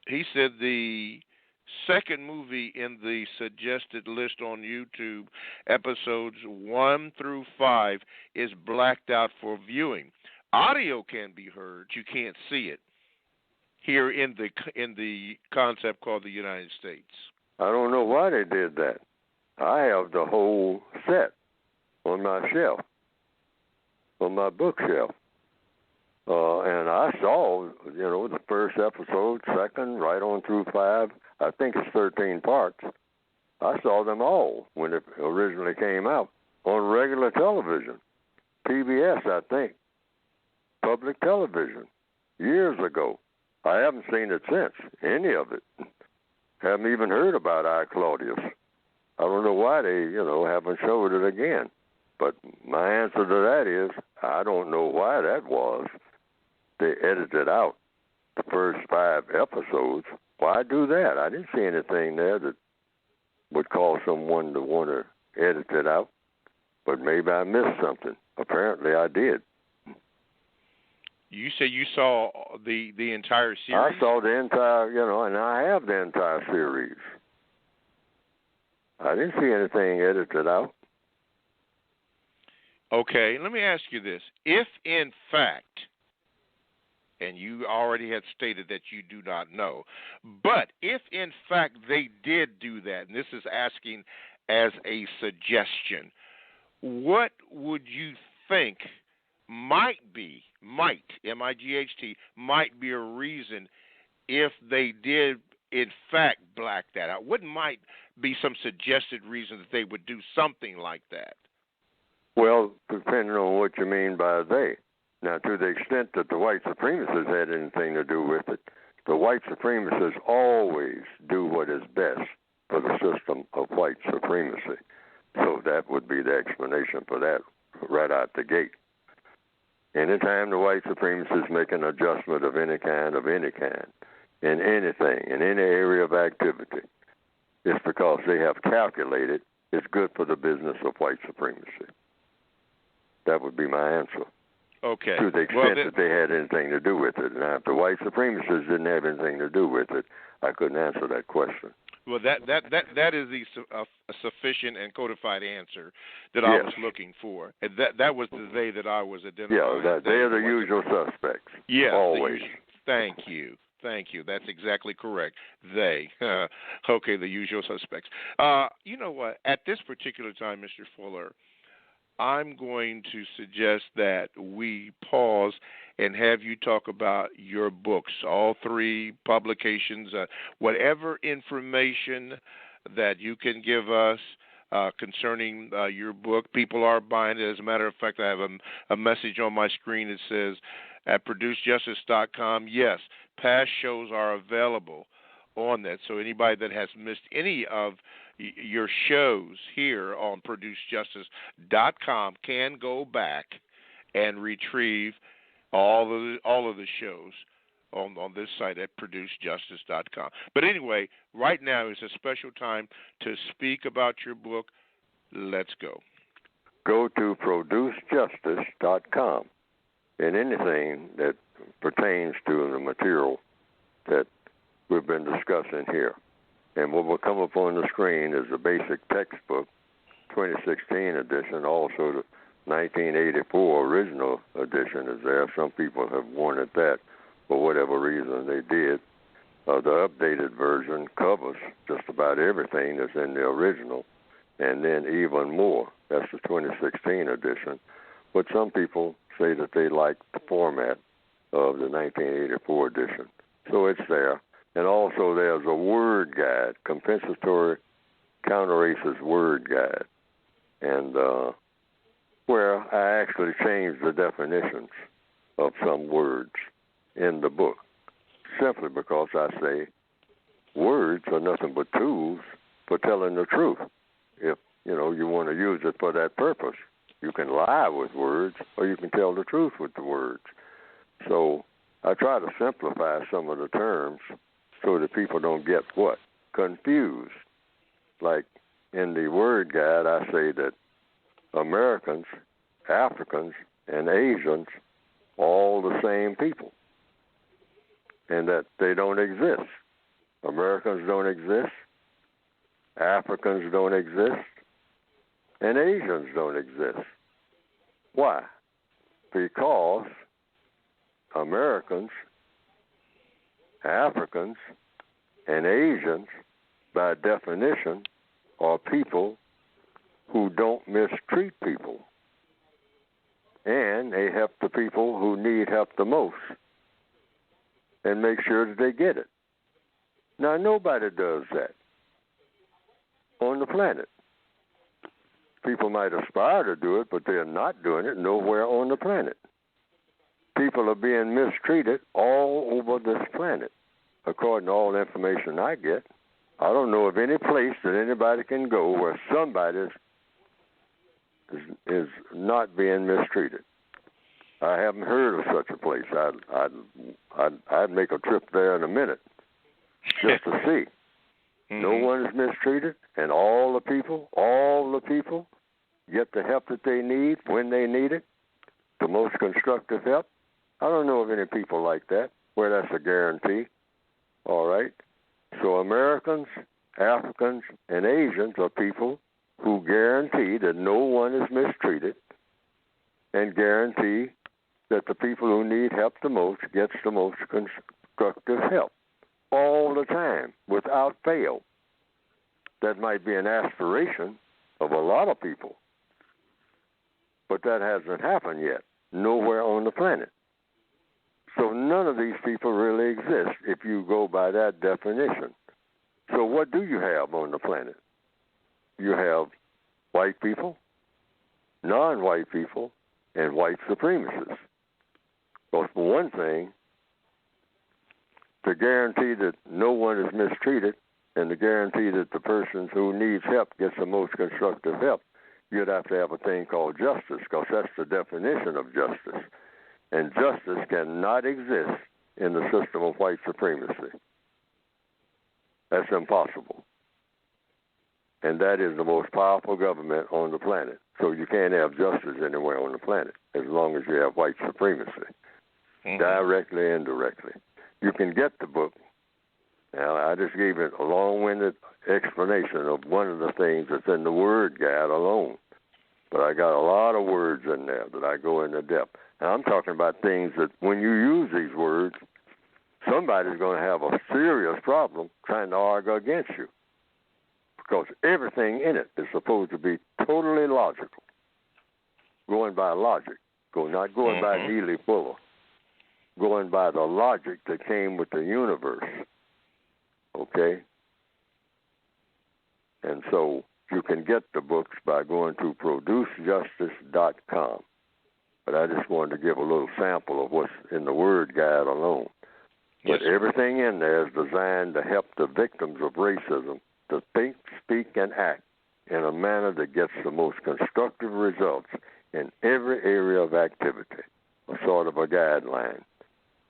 B: He said the second movie in the suggested list on YouTube, episodes 1 through 5, is blacked out for viewing. Audio can be heard, you can't see it here in the concept called the United States.
E: I don't know why they did that. I have the whole set on my shelf, on my bookshelf. And I saw, the first episode, second, right on through 5. I think it's 13 parts. I saw them all when it originally came out on regular television, PBS, I think, public television, years ago. I haven't seen it since, any of it. Haven't even heard about I, Claudius. I don't know why they, haven't showed it again. But my answer to that is, I don't know why that was. They edited out the first 5 episodes. Why do that? I didn't see anything there that would cause someone to want to edit it out. But maybe I missed something. Apparently I did.
B: You say you saw the entire series?
E: I saw the entire, and I have the entire series. I didn't see anything edited out.
B: Okay, let me ask you this. If, in fact, and you already had stated that you do not know, but if, in fact, they did do that, and this is asking as a suggestion, what would you think M-I-G-H-T, might be a reason if they did, in fact, black that out? What might be some suggested reason that they would do something like that?
E: Well, depending on what you mean by they. Now, to the extent that the white supremacists had anything to do with it, the white supremacists always do what is best for the system of white supremacy. So that would be the explanation for that right out the gate. Anytime the white supremacists make an adjustment of any kind, in anything, in any area of activity, it's because they have calculated it's good for the business of white supremacy. That would be my answer.
B: Okay.
E: To the extent that they had anything to do with it. Now, if the white supremacists didn't have anything to do with it, I couldn't answer that question.
B: Well, that is a sufficient and codified answer that I was looking for. And that was the they that I was identifying.
E: Yeah, they're the usual suspects.
B: Yeah,
E: always.
B: Thank you. That's exactly correct. They. Okay, the usual suspects. You know what? At this particular time, Mr. Fuller, I'm going to suggest that we pause and have you talk about your books, all 3 publications, whatever information that you can give us concerning your book. People are buying it. As a matter of fact, I have a message on my screen that says at producejustice.com, yes, past shows are available on that. So anybody that has missed any of your shows here on producejustice.com can go back and retrieve all of the shows on this site at producejustice.com. But anyway, right now is a special time to speak about your book. Let's go.
E: Go to producejustice.com, and anything that pertains to the material that we've been discussing here. And what will come up on the screen is the basic textbook, 2016 edition. Also, the 1984 original edition is there. Some people have wanted that for whatever reason they did. The updated version covers just about everything that's in the original, and then even more. That's the 2016 edition. But some people say that they like the format of the 1984 edition. So it's there. And also there's a word guide, compensatory counter-racist word guide, and where I actually changed the definitions of some words in the book, simply because I say words are nothing but tools for telling the truth. If, you want to use it for that purpose, you can lie with words or you can tell the truth with the words. So I try to simplify some of the terms so that people don't get what? Confused. Like in the word guide, I say that Americans, Africans, and Asians are all the same people, and that they don't exist. Americans don't exist, Africans don't exist, and Asians don't exist. Why? Because Americans, Africans, and Asians, by definition, are people who don't mistreat people. And they help the people who need help the most and make sure that they get it. Now, nobody does that on the planet. People might aspire to do it, but they're not doing it nowhere on the planet. People are being mistreated all over this planet, according to all the information I get. I don't know of any place that anybody can go where somebody is not being mistreated. I haven't heard of such a place. I'd make a trip there in a minute just to see. Mm-hmm. No one is mistreated, and all the people get the help that they need when they need it, the most constructive help. I don't know of any people like that where that's a guarantee. All right? So Americans, Africans, and Asians are people who guarantee that no one is mistreated and guarantee that the people who need help the most gets the most constructive help all the time, without fail. That might be an aspiration of a lot of people, but that hasn't happened yet, nowhere on the planet. So none of these people really exist if you go by that definition. So what do you have on the planet? You have white people, non-white people, and white supremacists. Because for one thing, to guarantee that no one is mistreated and to guarantee that the person who needs help gets the most constructive help, you'd have to have a thing called justice, because that's the definition of justice. And justice cannot exist in the system of white supremacy. That's impossible. And that is the most powerful government on the planet. So you can't have justice anywhere on the planet as long as you have white supremacy, directly and indirectly. You can get the book. Now, I just gave it a long-winded explanation of one of the things that's in the word guide alone. But I got a lot of words in there that I go into depth. And I'm talking about things that when you use these words, somebody's going to have a serious problem trying to argue against you. Because everything in it is supposed to be totally logical, going by logic, not going by Neely Fuller, going by the logic that came with the universe, okay? And so you can get the books by going to producejustice.com. But I just wanted to give a little sample of what's in the word guide alone. But everything in there is designed to help the victims of racism to think, speak, and act in a manner that gets the most constructive results in every area of activity, a sort of a guideline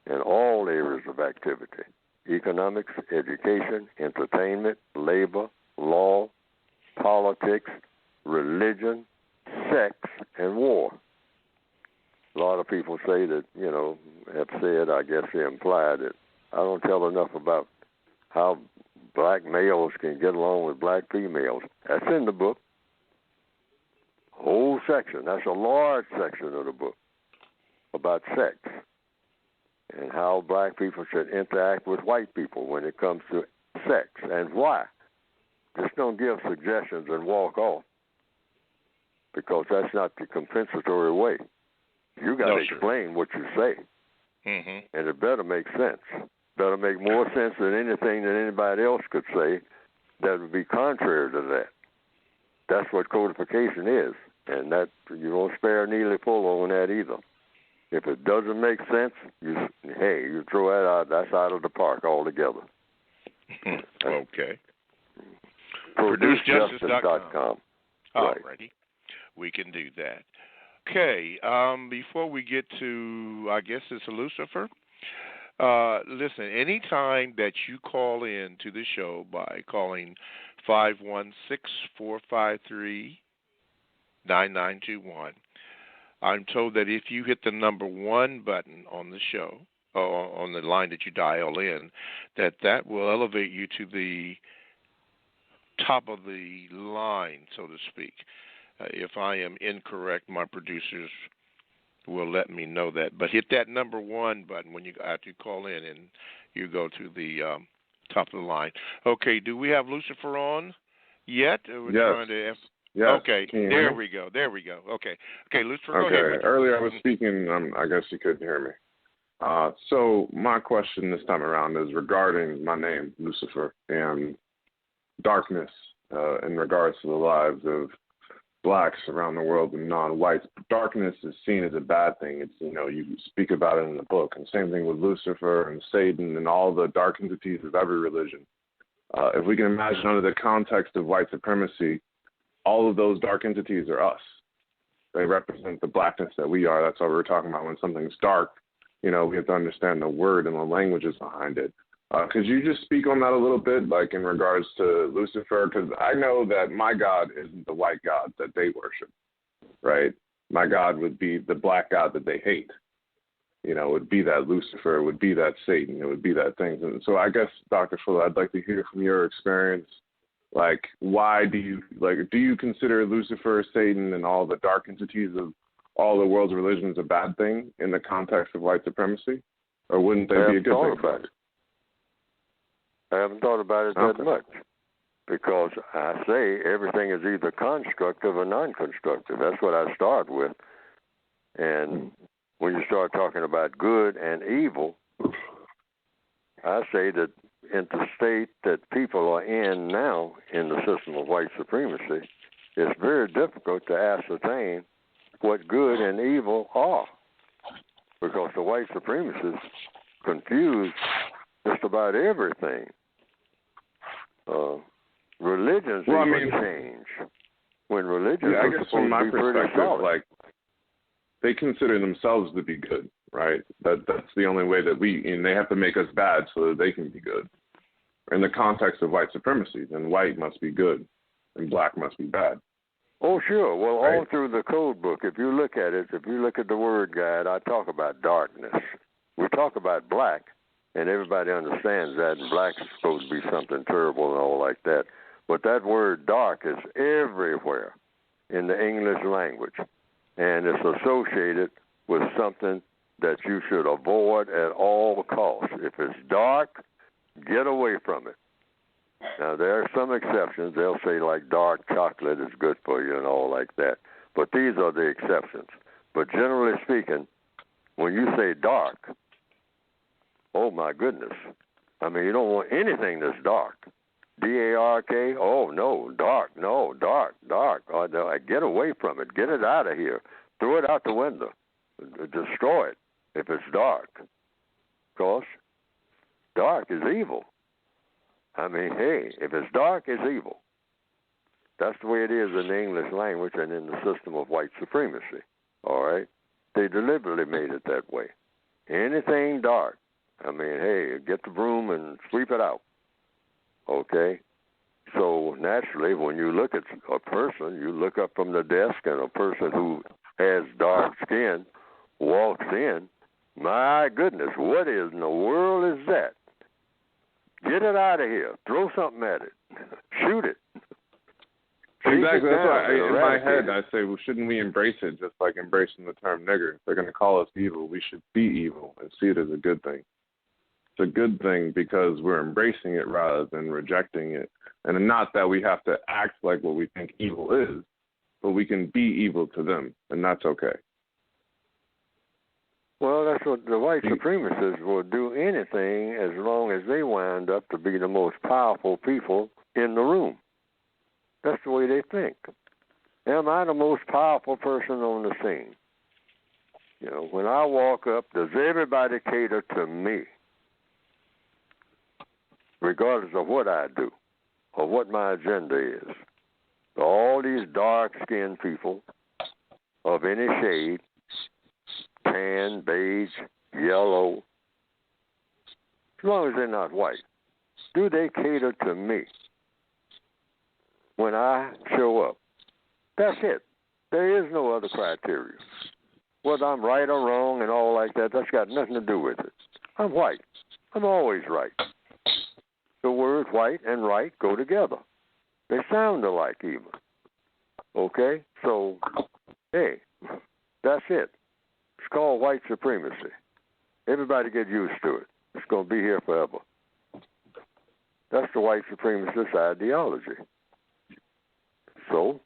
E: in all areas of activity: economics, education, entertainment, labor, law, politics, religion, sex, and war. A lot of people say that, have said, I guess they imply that I don't tell enough about how black males can get along with black females. That's in the book. Whole section. That's a large section of the book about sex. and how black people should interact with white people when it comes to sex and why. Just don't give suggestions and walk off, because that's not the compensatory way. You got to explain what you say, and it better make sense. Better make more sense than anything that anybody else could say that would be contrary to that. That's what codification is, and that you don't spare Neely full on that either. If it doesn't make sense, you throw that out. That's out of the park altogether.
B: Okay.
E: ProduceJustice.com.
B: Alrighty. Right. We can do that. Okay. Before we get to, I guess it's Lucifer. Listen, anytime that you call in to the show by calling 516-453-9921, I'm told that if you hit the number 1 button on the show, or on the line that you dial in, that will elevate you to the top of the line, so to speak. If I am incorrect, my producers will let me know that. But hit that number 1 button when you after you call in, and you go to the top of the line. Okay, do we have Lucifer on yet? We're trying to.
C: Yes.
B: Okay, there we go. Okay, Lucifer, go ahead.
C: Earlier I was speaking. I guess you couldn't hear me. So my question this time around is regarding my name, Lucifer, and darkness in regards to the lives of blacks around the world and non-whites. Darkness is seen as a bad thing. It's, you speak about it in the book. And same thing with Lucifer and Satan and all the dark entities of every religion. If we can imagine under the context of white supremacy, all of those dark entities are us. They represent the blackness that we are. That's what we're talking about when something's dark. We have to understand the word and the languages behind it. Could you just speak on that a little bit, like in regards to Lucifer? Because I know that my God isn't the white God that they worship, right? My God would be the black God that they hate. It would be that Lucifer, it would be that Satan, it would be that thing. And so I guess, Dr. Fuller, I'd like to hear from your experience. Like, why do you consider Lucifer, Satan, and all the dark entities of all the world's religions a bad thing in the context of white supremacy? Or wouldn't they be a good thing?
E: I haven't thought about it that much, because I say everything is either constructive or non-constructive. That's what I start with. And when you start talking about good and evil, I say that in the state that people are in now in the system of white supremacy, it's very difficult to ascertain what good and evil are, because the white supremacists confuse just about everything. Religions change. When religions
C: I guess from my perspective,
E: like,
C: they consider themselves to be good, right? That's the only way that and they have to make us bad so that they can be good. In the context of white supremacy, then white must be good and black must be bad.
E: Oh, sure. Well,
C: right?
E: All through the code book, if you look at the word guide, I talk about darkness. We talk about black, and everybody understands that, and black is supposed to be something terrible and all like that. But that word dark is everywhere in the English language, and it's associated with something that you should avoid at all costs. If it's dark, get away from it. Now, there are some exceptions. They'll say, like, dark chocolate is good for you and all like that. But these are the exceptions. But generally speaking, when you say dark, oh, my goodness. I mean, you don't want anything that's dark. D-A-R-K, oh, no, dark, dark. Oh, no, get away from it. Get it out of here. Throw it out the window. Destroy it if it's dark. Because dark is evil. I mean, hey, if it's dark, it's evil. That's the way it is in the English language and in the system of white supremacy, all right? They deliberately made it that way. Anything dark, I mean, hey, get the broom and sweep it out, okay? So naturally, when you look at a person, you look up from the desk, and a person who has dark skin walks in, my goodness, what in the world is that? Get it out of here. Throw something at it. Shoot it.
C: Exactly. That's why in my head I say, well, shouldn't we embrace it just like embracing the term nigger? If they're going to call us evil, we should be evil and see it as a good thing. It's a good thing because we're embracing it rather than rejecting it. And not that we have to act like what we think evil is, but we can be evil to them, and that's okay.
E: Well, that's what the white supremacists will do, anything as long as they wind up to be the most powerful people in the room. That's the way they think. Am I the most powerful person on the scene? You know, when I walk up, does everybody cater to me, regardless of what I do or what my agenda is? All these dark-skinned people of any shade, tan, beige, yellow, as long as they're not white, do they cater to me when I show up? That's it. There is no other criteria. Whether I'm right or wrong and all like that, that's got nothing to do with it. I'm white. I'm always right. The words white and right go together. They sound alike even. Okay? So, hey, that's it. It's called white supremacy. Everybody get used to it. It's going to be here forever. That's the white supremacist ideology. So,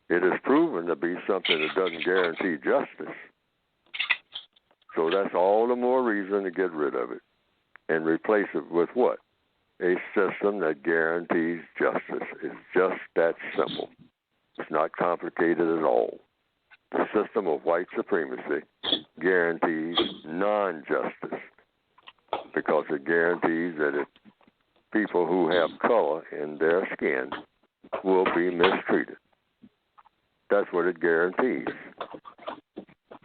E: it is proven to be something that doesn't guarantee justice. So that's all the more reason to get rid of it and replace it with what? A system that guarantees justice. It's just that simple. It's not complicated at all. The system of white supremacy guarantees non-justice because it guarantees that if people who have color in their skin will be mistreated. That's what it guarantees.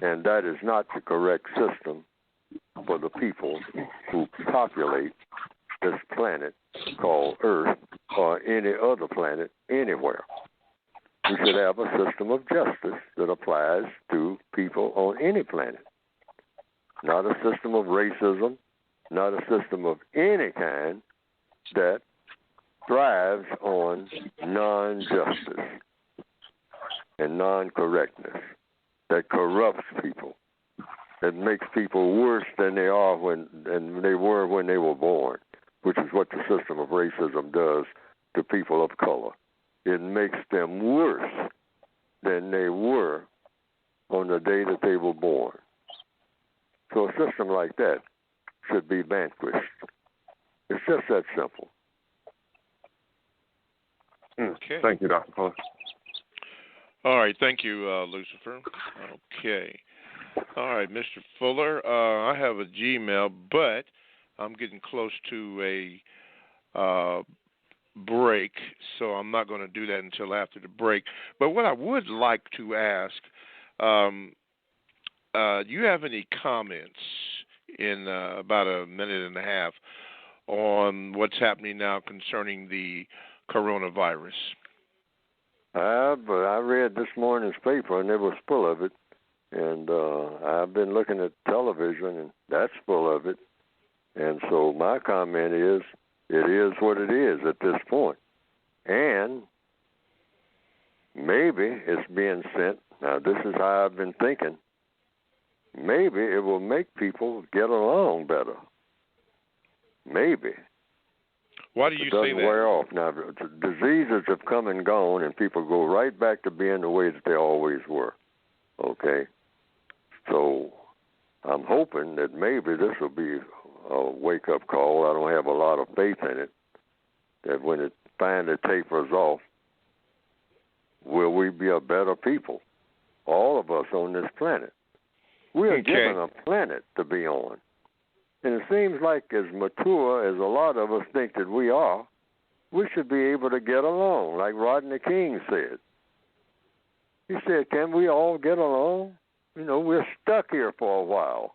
E: And that is not the correct system for the people who populate this planet called Earth or any other planet anywhere. We should have a system of justice that applies to people on any planet. Not a system of racism, not a system of any kind that thrives on non-justice and non-correctness, that corrupts people, that makes people worse than they are than they were when they were born, which is what the system of racism does to people of color. It makes them worse than they were on the day that they were born. So a system like that should be vanquished. It's just that simple.
B: Okay.
C: Thank you, Dr. Fuller.
B: All right. Thank you, Lucifer. Okay. All right, Mr. Fuller, I have a Gmail, but I'm getting close to a break, so I'm not going to do that until after the break. But what I would like to ask, do you have any comments in about a minute and a half on what's happening now concerning the coronavirus?
E: But I read this morning's paper, and it was full of it. And I've been looking at television, and that's full of it. And so my comment is, it is what it is at this point. And maybe it's being sent. Now, this is how I've been thinking. Maybe it will make people get along better. Maybe.
B: Why do you say that?
E: It doesn't wear off. Now, diseases have come and gone, and people go right back to being the way that they always were. Okay? So I'm hoping that maybe this will be a wake-up call. I don't have a lot of faith in it, that when it finally tapers off, will we be a better people, all of us on this planet? We are given a planet to be on. And it seems like as mature as a lot of us think that we are, we should be able to get along, like Rodney King said. He said, can we all get along? You know, we're stuck here for a while.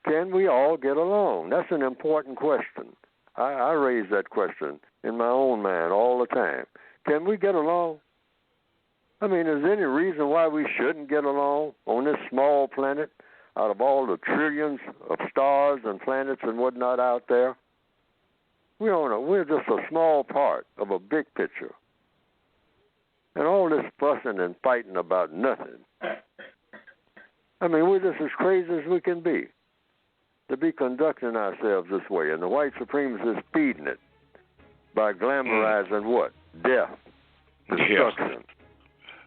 E: Can we all get along? That's an important question. I raise that question in my own mind all the time. Can we get along? I mean, is there any reason why we shouldn't get along on this small planet out of all the trillions of stars and planets and whatnot out there? We're just a small part of a big picture. And all this fussing and fighting about nothing. I mean, we're just as crazy as we can be to be conducting ourselves this way. And the white supremacists feeding it by glamorizing what? Death, destruction,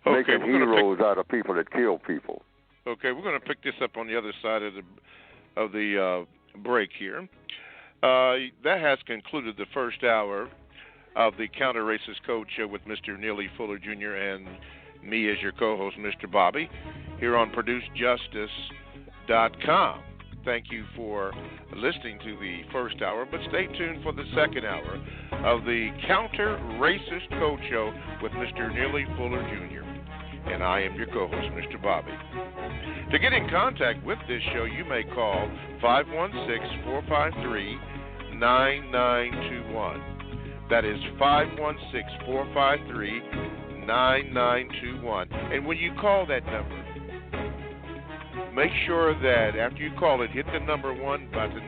E: making heroes out of people that kill people.
B: Okay, we're going to pick this up on the other side of the break here. That has concluded the first hour of the Counter Racist Code Show with Mr. Neely Fuller Jr. and me as your co-host, Mr. Bobby, here on ProduceJustice.com. Thank you for listening to the first hour, but stay tuned for the second hour of the Counter Racist Code Show with Mr. Neely Fuller Jr. And I am your co-host, Mr. Bobby. To get in contact with this show, you may call 516-453-9921. That is 516-453-9921. And when you call that number, make sure that after you call it, hit the number 1 button,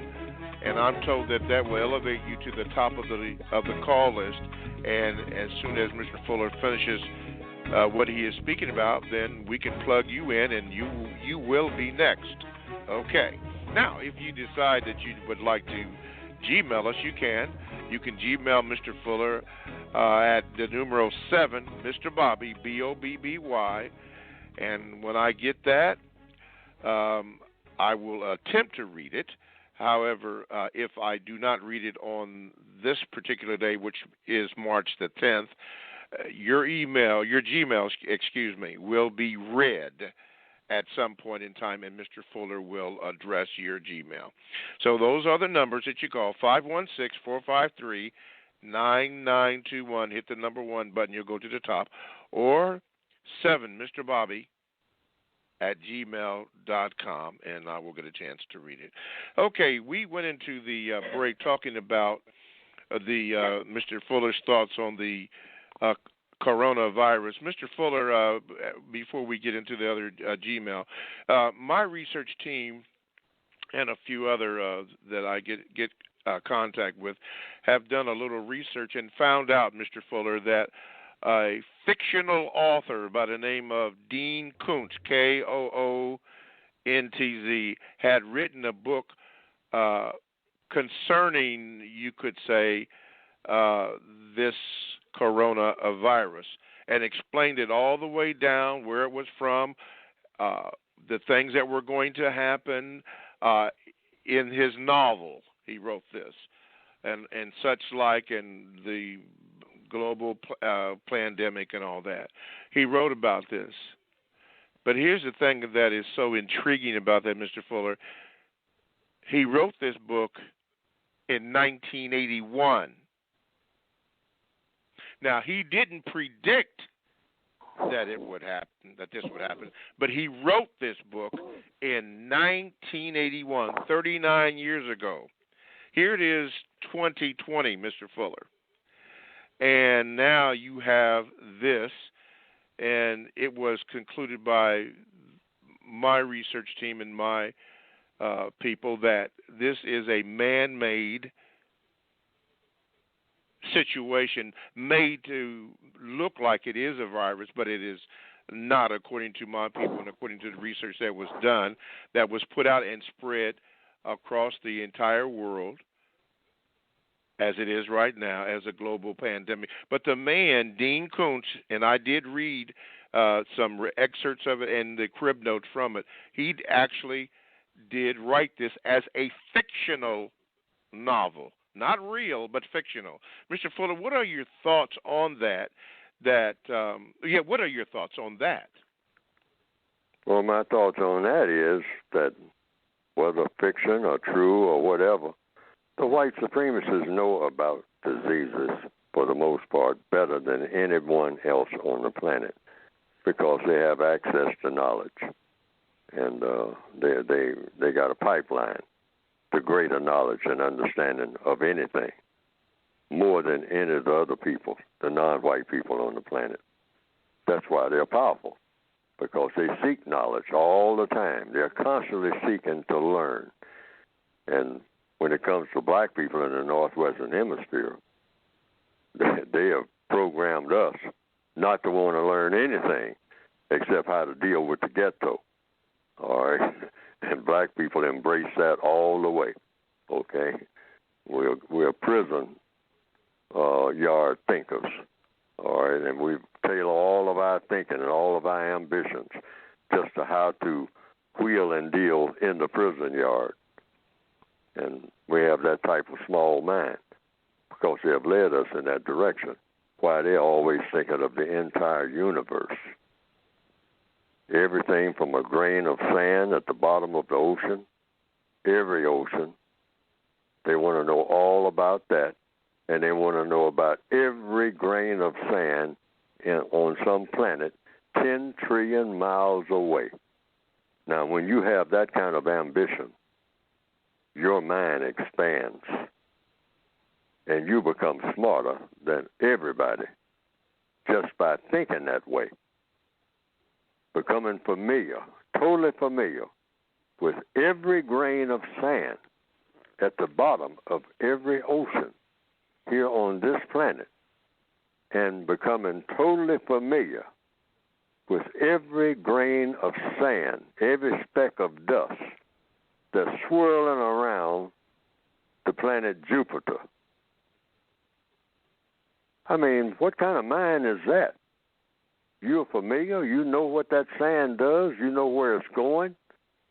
B: and I'm told that will elevate you to the top of the call list. And as soon as Mr. Fuller finishes what he is speaking about, then we can plug you in, and you will be next. Okay. Now, if you decide that you would like to Gmail us, you can. You can Gmail Mr. Fuller at the numero 7, Mr. Bobby, Bobby, and when I get that, I will attempt to read it. However, if I do not read it on this particular day, which is March the 10th, your Gmail, will be read at some point in time, and Mr. Fuller will address your Gmail. So those are the numbers that you call, 516-453-9921. Hit the number 1 button, you'll go to the top, or 7, Mr. Bobby, at gmail.com, and I will get a chance to read it. Okay, we went into the break talking about Mr. Fuller's thoughts on the coronavirus. Mr. Fuller, before we get into the other Gmail, my research team and a few other that I get contact with have done a little research and found out, Mr. Fuller, that a fictional author by the name of Dean Koontz, Koontz, had written a book concerning, you could say, this coronavirus, and explained it all the way down, where it was from, the things that were going to happen. In his novel, he wrote this, and such like, and the global pandemic and all that. He wrote about this. But here's the thing that is so intriguing about that, Mr. Fuller. He wrote this book in 1981. Now, he didn't predict that it would happen, that this would happen, but he wrote this book in 1981, 39 years ago. Here it is, 2020, Mr. Fuller. And now you have this, and it was concluded by my research team and my people that this is a man-made situation made to look like it is a virus, but it is not, according to my people and according to the research that was done, that was put out and spread across the entire world as it is right now as a global pandemic. But the man, Dean Koontz, and I did read some excerpts of it and the crib note from it, he actually did write this as a fictional novel. Not real, but fictional. Mr. Fuller, what are your thoughts on that? What are your thoughts on that?
E: Well, my thoughts on that is that whether fiction or true or whatever, the white supremacists know about diseases for the most part better than anyone else on the planet because they have access to knowledge, and they got a pipeline to greater knowledge and understanding of anything, more than any of the other people, the non-white people on the planet. That's why they're powerful, because they seek knowledge all the time. They're constantly seeking to learn. And when it comes to black people in the Northwestern Hemisphere, they have programmed us not to want to learn anything except how to deal with the ghetto. All right, and black people embrace that all the way. Okay, we're prison yard thinkers. All right, and we tailor all of our thinking and all of our ambitions just to how to wheel and deal in the prison yard. And we have that type of small mind because they have led us in that direction. Why they're always thinking of the entire universe. Everything from a grain of sand at the bottom of the ocean, every ocean, they want to know all about that. And they want to know about every grain of sand on some planet 10 trillion miles away. Now, when you have that kind of ambition, your mind expands, and you become smarter than everybody just by thinking that way, becoming familiar, totally familiar with every grain of sand at the bottom of every ocean here on this planet, and becoming totally familiar with every grain of sand, every speck of dust that's swirling around the planet Jupiter. I mean, what kind of mind is that? You're familiar, you know what that sand does, you know where it's going,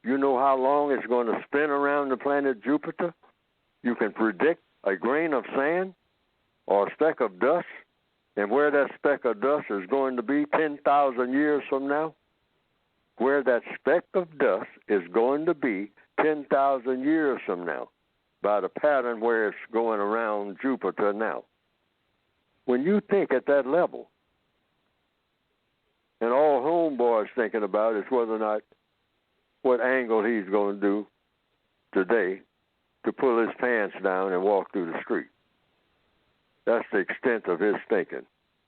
E: you know how long it's going to spin around the planet Jupiter. You can predict a grain of sand or a speck of dust, and where that speck of dust is going to be 10,000 years from now, where that speck of dust is going to be 10,000 years from now, by the pattern where it's going around Jupiter now. When you think at that level, and all homeboy's thinking about is whether or not what angle he's going to do today to pull his pants down and walk through the street. That's the extent of his thinking.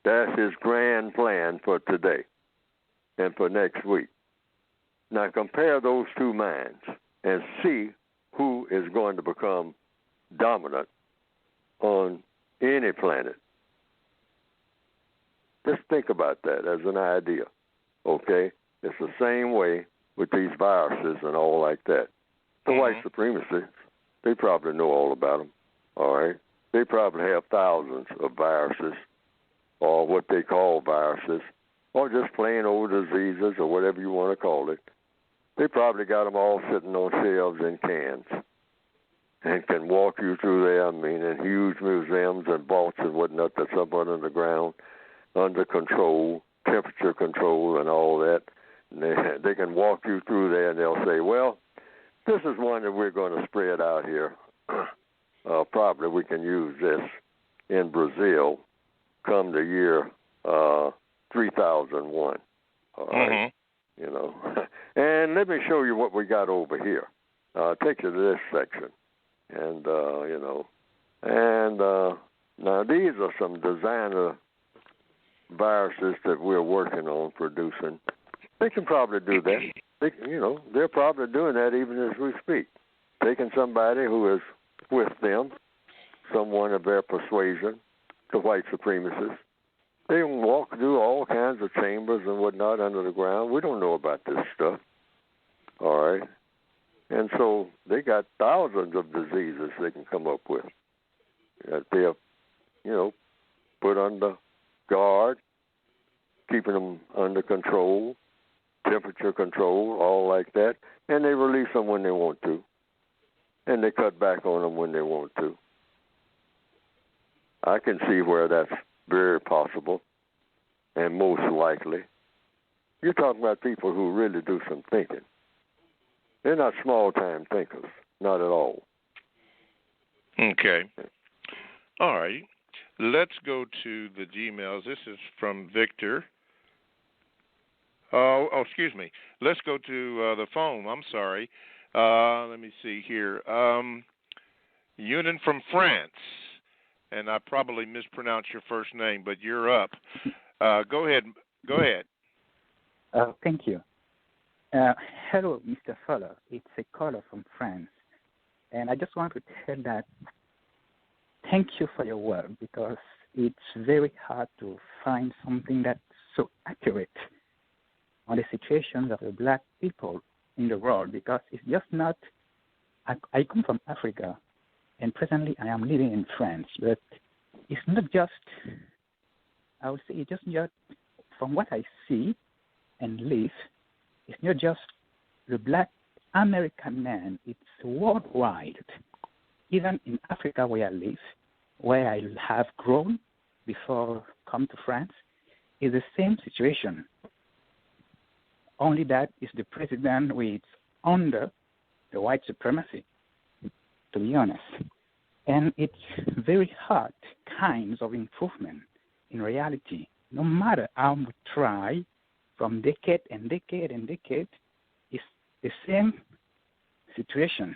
E: That's his grand plan for today and for next week. Now compare those two minds and see who is going to become dominant on any planet. Just think about that as an idea, okay? It's the same way with these viruses and all like that. The white supremacists, they probably know all about them, all right? They probably have thousands of viruses, or what they call viruses, or just plain old diseases, or whatever you want to call it. They probably got them all sitting on shelves in cans and can walk you through there, I mean, in huge museums and vaults and whatnot that's up under the ground, under control, temperature control and all that. And they can walk you through there and they'll say, well, this is one that we're going to spread out here. Probably we can use this in Brazil come the year 3001. All right? You know. And let me show you what we got over here. Take you to this section. And, you know, and now these are some designer viruses that we're working on producing. They can probably do that. They're probably doing that even as we speak. Taking somebody who is with them, someone of their persuasion, the white supremacists. They can walk through all kinds of chambers and whatnot under the ground. We don't know about this stuff. All right. And so they got thousands of diseases they can come up with that they're, put under guard, keeping them under control, temperature control, all like that, and they release them when they want to, and they cut back on them when they want to. I can see where that's very possible and most likely. You're talking about people who really do some thinking. They're not small-time thinkers, not at all.
B: Okay. All right. Let's go to the Gmails. This is from Victor. Excuse me. Let's go to the phone. I'm sorry. Let me see here. Yunin from France. And I probably mispronounced your first name, but you're up. Go ahead.
F: Thank you. Hello, Mr. Fuller. It's a caller from France. And I just want to tell that thank you for your work because it's very hard to find something that's so accurate on the situations of the black people in the world, because it's just not. I come from Africa, and presently I am living in France, but it's not just. I would say it's just from what I see and live. It's not just the black American man. It's worldwide. Even in Africa where I live, where I have grown before come to France, is the same situation. Only that is the president who is under the white supremacy, to be honest. And it's very hard kinds of improvement in reality. No matter how we try, from decade and decade and decade, it's the same situation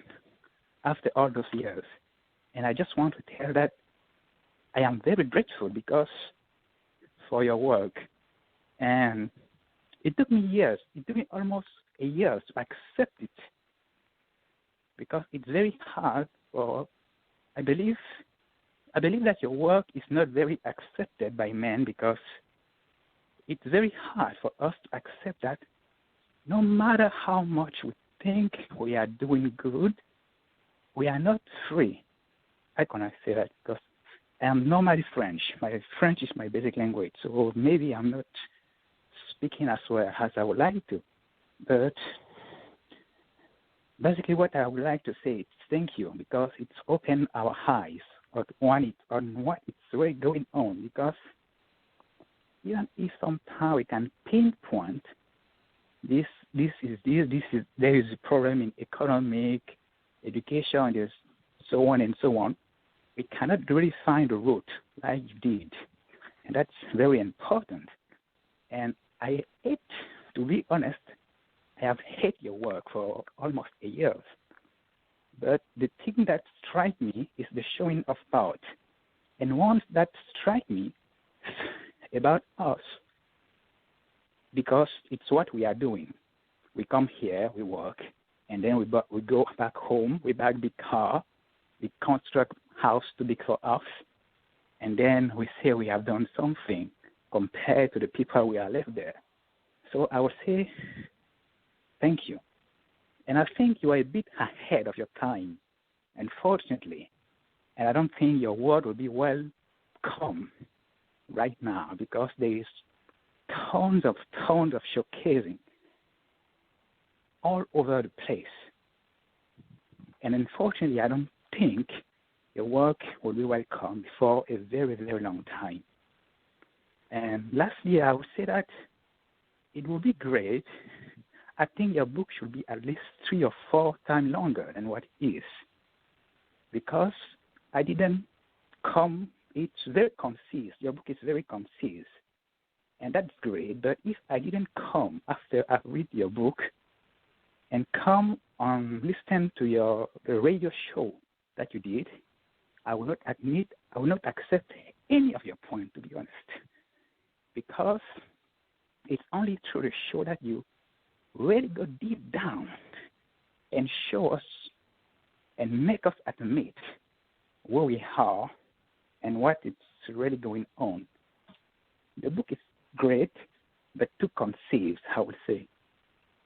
F: after all those years. And I just want to tell that I am very grateful because for your work. And it took me years. It took me almost a year to accept it, because it's very hard for, I believe that your work is not very accepted by men, because it's very hard for us to accept that no matter how much we think we are doing good, we are not free. How can I say that? Because I am normally French. My French is my basic language, so maybe I'm not speaking as well as I would like to. But basically what I would like to say is thank you, because it's opened our eyes on what is really going on, because even if somehow we can pinpoint there is a problem in economic, education, there's so on and so on, we cannot really find the root like you did. And that's very important. And I hate, to be honest, I have hated your work for almost a year. But the thing that strikes me is the showing of thought. And once that strikes me about us, because it's what we are doing. We come here, we work, and then we go back home, we buy a big car, we construct house too big for us, and then we say we have done something compared to the people we are left there. So I would say thank you. And I think you are a bit ahead of your time, unfortunately. And I don't think your word will be welcome right now, because there is tons of showcasing all over the place. And unfortunately, I don't think your work will be welcome for a very, very long time. And lastly, I would say that it would be great. I think your book should be at least 3 or 4 times longer than what it is, because I didn't come. It's very concise. Your book is very concise, and that's great. But if I didn't come after I read your book and come on listen to the radio show that you did, I will not accept any of your point, to be honest, because it's only through the show that you really go deep down and show us and make us admit where we are and what is really going on. The book is great, but too concise, I would say.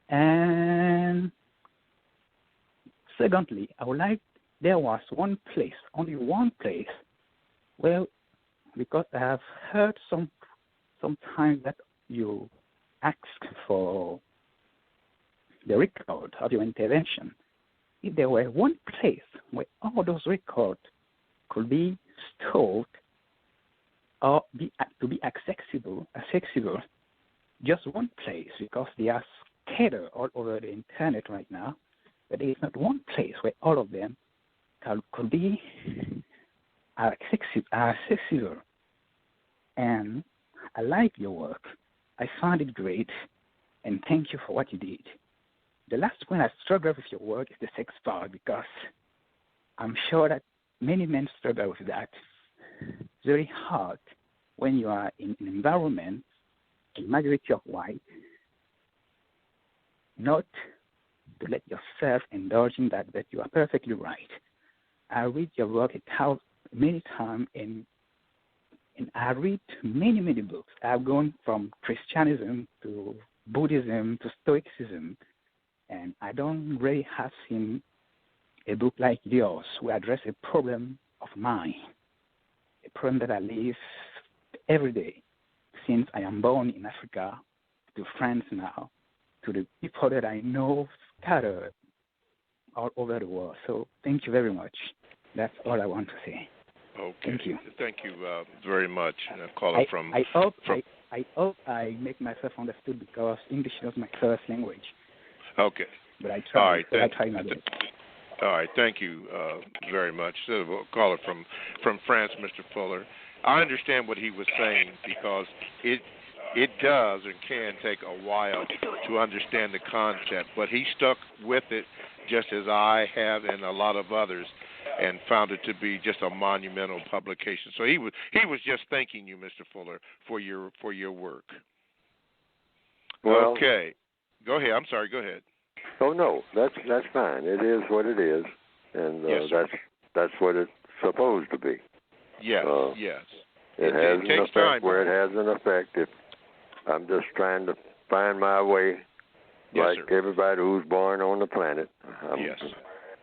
F: And secondly, there was only one place, where, because I have heard sometimes that you ask for the record of your intervention. If there were one place where all those records could be stored or to be accessible, just one place, because they are scattered all over the internet right now, but there is not one place where all of them could be accessible. And I like your work. I found it great, and thank you for what you did. The last point I struggle with your work is the sex part, because I'm sure that many men struggle with that. It's very hard when you are in an environment, a majority of white, not to let yourself indulge in that, but you are perfectly right. I read your work many times, and And I read many, many books. I've gone from Christianism to Buddhism to Stoicism, and I don't really have seen a book like yours who address a problem of mine, a problem that I live every day since I am born in Africa, to France now, to the people that I know scattered all over the world. So thank you very much. That's all I want to say.
B: Okay.
F: Thank you.
B: Thank you very much. Caller from.
F: I hope I make myself understood because English is my first language.
B: Okay.
F: But I try.
B: All right.
F: I try my best.
B: All right. Thank you very much. Caller from France, Mr. Fuller. I understand what he was saying because it does and can take a while to understand the concept, but he stuck with it just as I have and a lot of others, and found it to be just a monumental publication. So he was just thanking you, Mr. Fuller, for your work.
E: Well,
B: okay, go ahead. I'm sorry. Go ahead.
E: Oh no, that's fine. It is what it is, and
B: yes,
E: that's what it's supposed to be.
B: Yes, yes.
E: It has an effect
B: time.
E: where it has an effect. If I'm just trying to find my way,
B: yes,
E: like
B: sir.
E: everybody who's born on the planet.
B: Yes.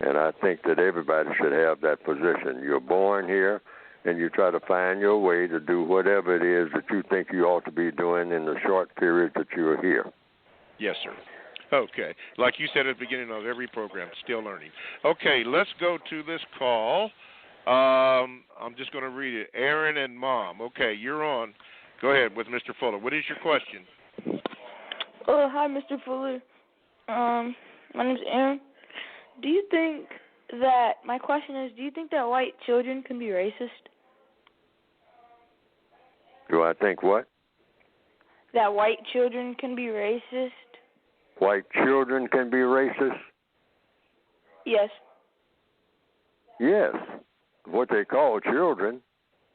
E: And I think that everybody should have that position. You're born here, and you try to find your way to do whatever it is that you think you ought to be doing in the short period that you're here.
B: Yes, sir. Okay. Like you said at the beginning of every program, still learning. Okay, let's go to this call. I'm just going to read it. Aaron and Mom. Okay, you're on. Go ahead with Mr. Fuller. What is your question?
G: Hi, Mr. Fuller. My name's Aaron. My question is, do you think that white children can be racist?
E: Do I think what?
G: That white children can be racist?
E: White children can be racist?
G: Yes.
E: Yes. What they call children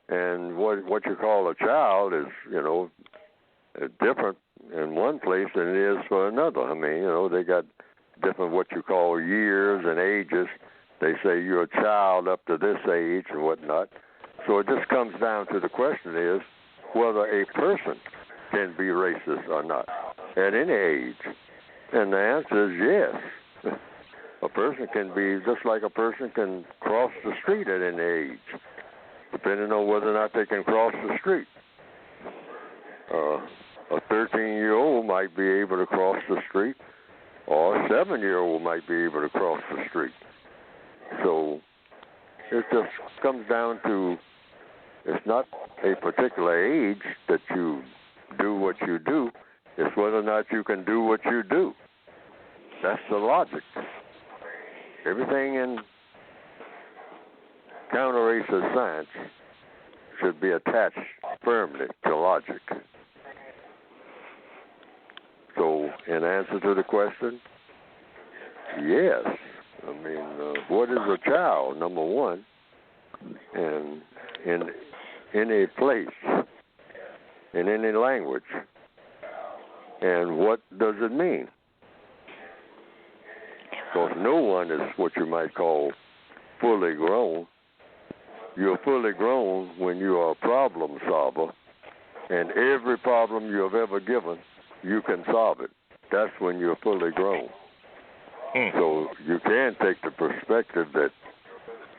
E: and what you call a child is, different in one place than it is for another. I mean, they got different what you call years and ages. They say you're a child up to this age and whatnot. So it just comes down to the question is whether a person can be racist or not at any age. And the answer is yes. A person can be just like a person can cross the street at any age, depending on whether or not they can cross the street. A 13-year-old might be able to cross the street, or a 7-year-old might be able to cross the street. So it just comes down to it's not a particular age that you do what you do. It's whether or not you can do what you do. That's the logic. Everything in counter-racist science should be attached firmly to logic. So, in answer to the question, yes. I mean, what is a child, number one? And in any place, in any language. And what does it mean? Because no one is what you might call fully grown. You're fully grown when you are a problem solver, and every problem you have ever given, you can solve it. That's when you're fully grown. So you can take the perspective that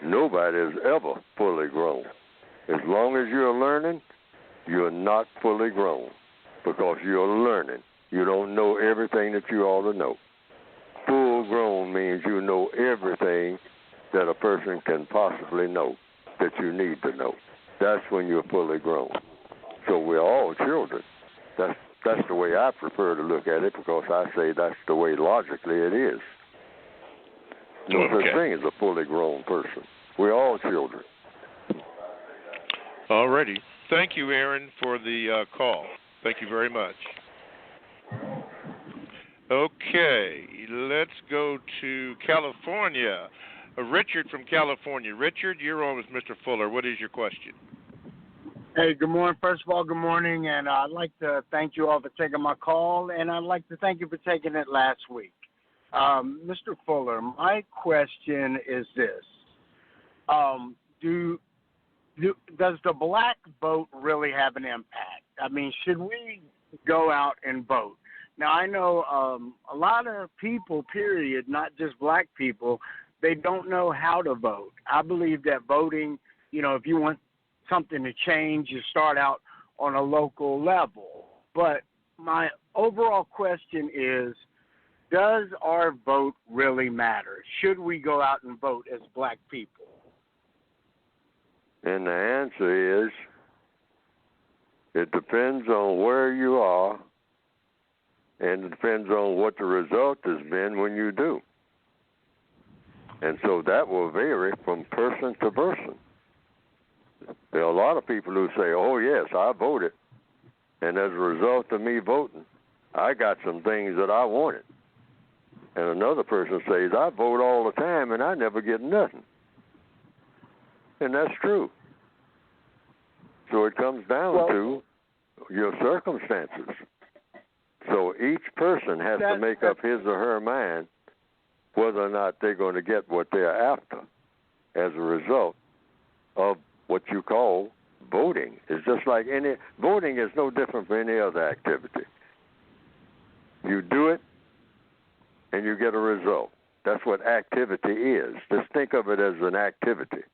E: nobody is ever fully grown. As long as you're learning, you're not fully grown because you're learning. You don't know everything that you ought to know. Full grown means you know everything that a person can possibly know that you need to know. That's when you're fully grown. So we're all children. That's the way I prefer to look at it because I say that's the way logically it is. No such thing as a fully grown person. We're all children.
B: All righty. Thank you, Aaron, for the call. Thank you very much. Okay, let's go to California. Richard from California. Richard, you're on with Mr. Fuller. What is your question?
H: Hey, good morning. First of all, good morning, and I'd like to thank you all for taking my call, and I'd like to thank you for taking it last week. Mr. Fuller, my question is this. does the black vote really have an impact? I mean, should we go out and vote? Now, I know a lot of people, period, not just black people, they don't know how to vote. I believe that voting, if you want something to change, you start out on a local level. But my overall question is, does our vote really matter? Should we go out and vote as black people?
E: And the answer is, it depends on where you are, and it depends on what the result has been when you do. And so that will vary from person to person. There are a lot of people who say, oh, yes, I voted, and as a result of me voting, I got some things that I wanted. And another person says, I vote all the time, and I never get nothing. And that's true. So it comes down to your circumstances. So each person has to make up his or her mind whether or not they're going to get what they're after as a result of what you call voting. It's just like voting is no different from any other activity. You do it, and you get a result. That's what activity is. Just think of it as an activity.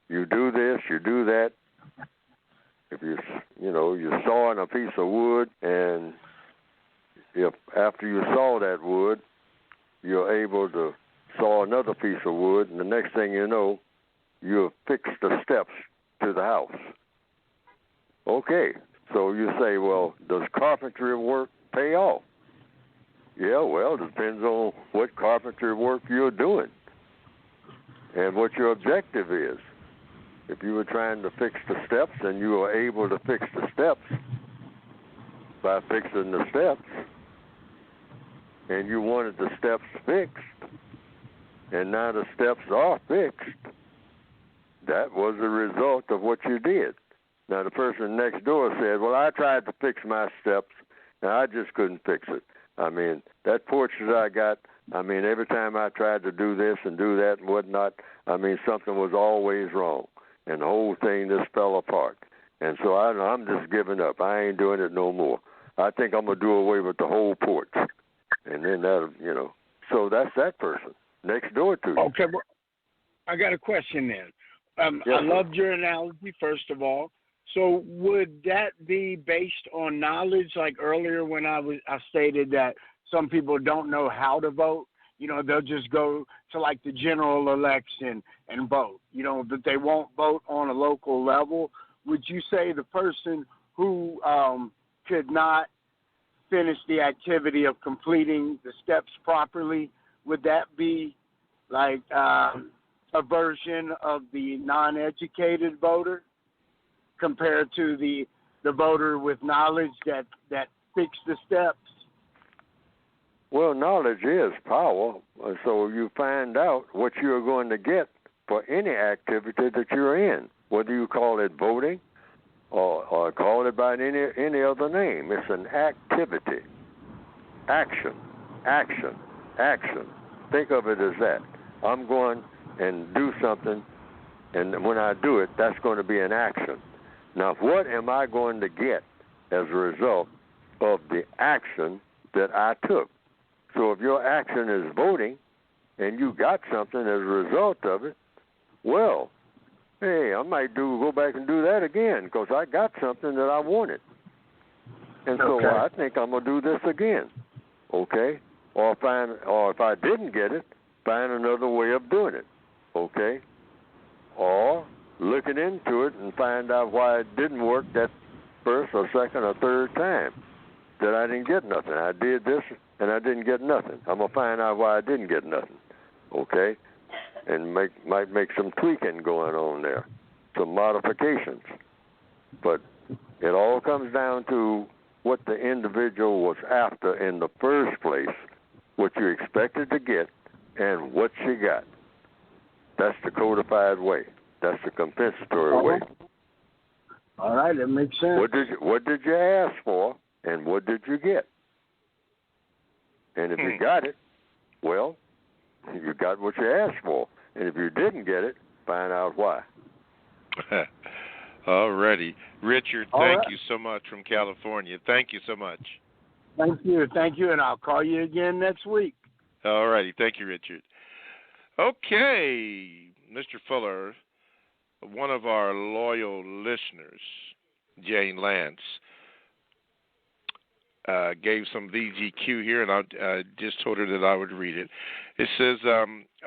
E: You do this, you do that. If you're sawing a piece of wood, and if after you saw that wood, you're able to saw another piece of wood, and the next thing you know, you've fixed the steps to the house. Okay, so you say, well, does carpentry work pay off? Yeah, well, it depends on what carpentry work you're doing and what your objective is. If you were trying to fix the steps and you were able to fix the steps by fixing the steps, and you wanted the steps fixed, and now the steps are fixed, that was the result of what you did. Now, the person next door said, well, I tried to fix my steps, and I just couldn't fix it. I mean, that porch that I got, every time I tried to do this and do that and whatnot, something was always wrong. And the whole thing just fell apart. And so I'm just giving up. I ain't doing it no more. I think I'm going to do away with the whole porch. And then so that's that person next door to you.
H: Okay, well, I got a question then.
E: Yes,
H: I loved your analogy, first of all. So would that be based on knowledge? Like earlier when I stated that some people don't know how to vote. They'll just go to like the general election and vote, but they won't vote on a local level. Would you say the person who could not finish the activity of completing the steps properly, would that be like a version of the non-educated voter compared to the voter with knowledge that fixed the steps?
E: Well, knowledge is power, so you find out what you're going to get for any activity that you're in, whether you call it voting or call it by any other name. It's an activity. Action, action, action. Think of it as that. I'm going and do something, and when I do it, that's going to be an action. Now, what am I going to get as a result of the action that I took? So if your action is voting and you got something as a result of it, well, hey, I might go back and do that again because I got something that I wanted. And so I think I'm going to do this again, okay? Or if I didn't get it, find another way of doing it, okay? Or looking into it and find out why it didn't work that first or second or third time that I didn't get nothing. I did this and I didn't get nothing. I'm going to find out why I didn't get nothing, okay? And might make some tweaking going on there, some modifications. But it all comes down to what the individual was after in the first place, what you expected to get, and what you got. That's the codified way. That's the compensatory way.
H: All right, that makes sense.
E: What did you ask for, and what did you get? And if you got it, well, you got what you asked for. And if you didn't get it, find out why.
B: All righty. Richard,
H: All
B: thank
H: right.
B: you so much from California. Thank you so much.
H: Thank you, and I'll call you again next week.
B: All righty. Thank you, Richard. Okay, Mr. Fuller, one of our loyal listeners, Jane Lance, gave some VGQ here, and I just told her that I would read it. It says,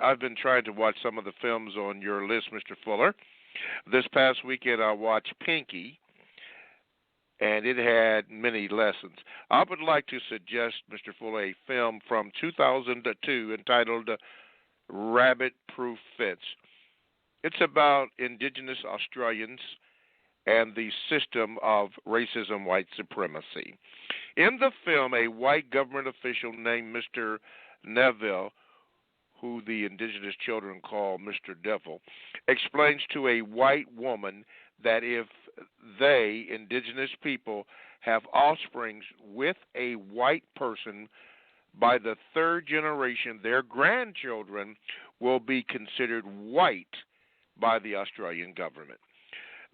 B: I've been trying to watch some of the films on your list, Mr. Fuller. This past weekend I watched Pinky, and it had many lessons. I would like to suggest, Mr. Fuller, a film from 2002 entitled Rabbit Proof Fence. It's about indigenous Australians and the system of racism, white supremacy. In the film, a white government official named Mr. Neville, who the indigenous children call Mr. Devil, explains to a white woman that if they, indigenous people, have offsprings with a white person, by the third generation, their grandchildren will be considered white by the Australian government.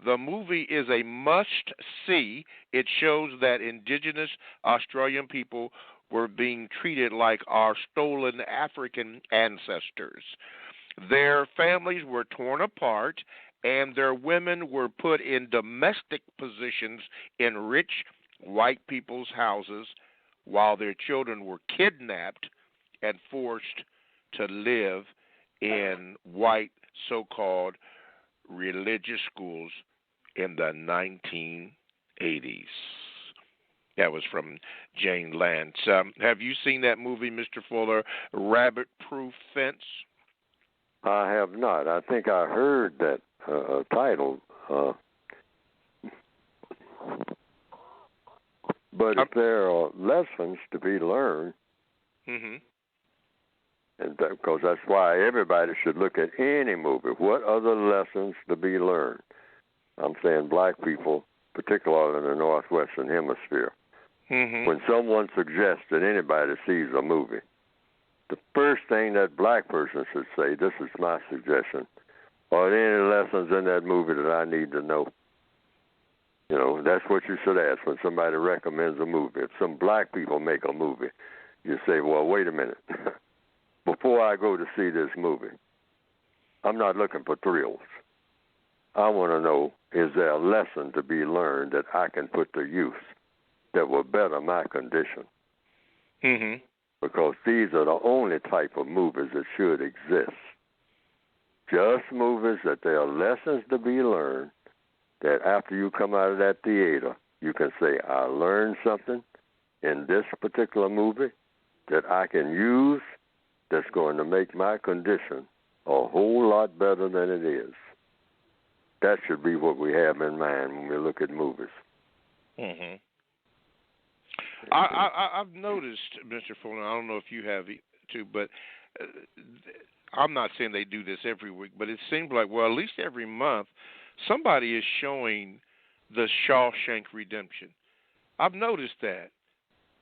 B: The movie is a must-see. It shows that indigenous Australian people were being treated like our stolen African ancestors. Their families were torn apart, and their women were put in domestic positions in rich white people's houses, while their children were kidnapped and forced to live in white so-called religious schools in the 1980s. That was from Jane Lance. Have you seen that movie, Mr. Fuller, Rabbit Proof Fence?
E: I have not. I think I heard that title. But if there are lessons to be learned,
B: mm-hmm.
E: and because that's why everybody should look at any movie. What are the lessons to be learned? I'm saying black people, particularly in the Northwestern Hemisphere.
B: Mm-hmm.
E: When someone suggests that anybody sees a movie, the first thing that black person should say, this is my suggestion, are there any lessons in that movie that I need to know? You know, that's what you should ask when somebody recommends a movie. If some black people make a movie, you say, well, wait a minute. Before I go to see this movie, I'm not looking for thrills. I want to know, is there a lesson to be learned that I can put to use that will better my condition?
B: Mm-hmm.
E: Because these are the only type of movies that should exist. Just movies that there are lessons to be learned, that after you come out of that theater, you can say, I learned something in this particular movie that I can use that's going to make my condition a whole lot better than it is. That should be what we have in mind when we look at movies.
B: Mm-hmm. I've noticed, Mr. Fuller, I don't know if you have too, but I'm not saying they do this every week, but it seems like, well, at least every month, somebody is showing the Shawshank Redemption. I've noticed that.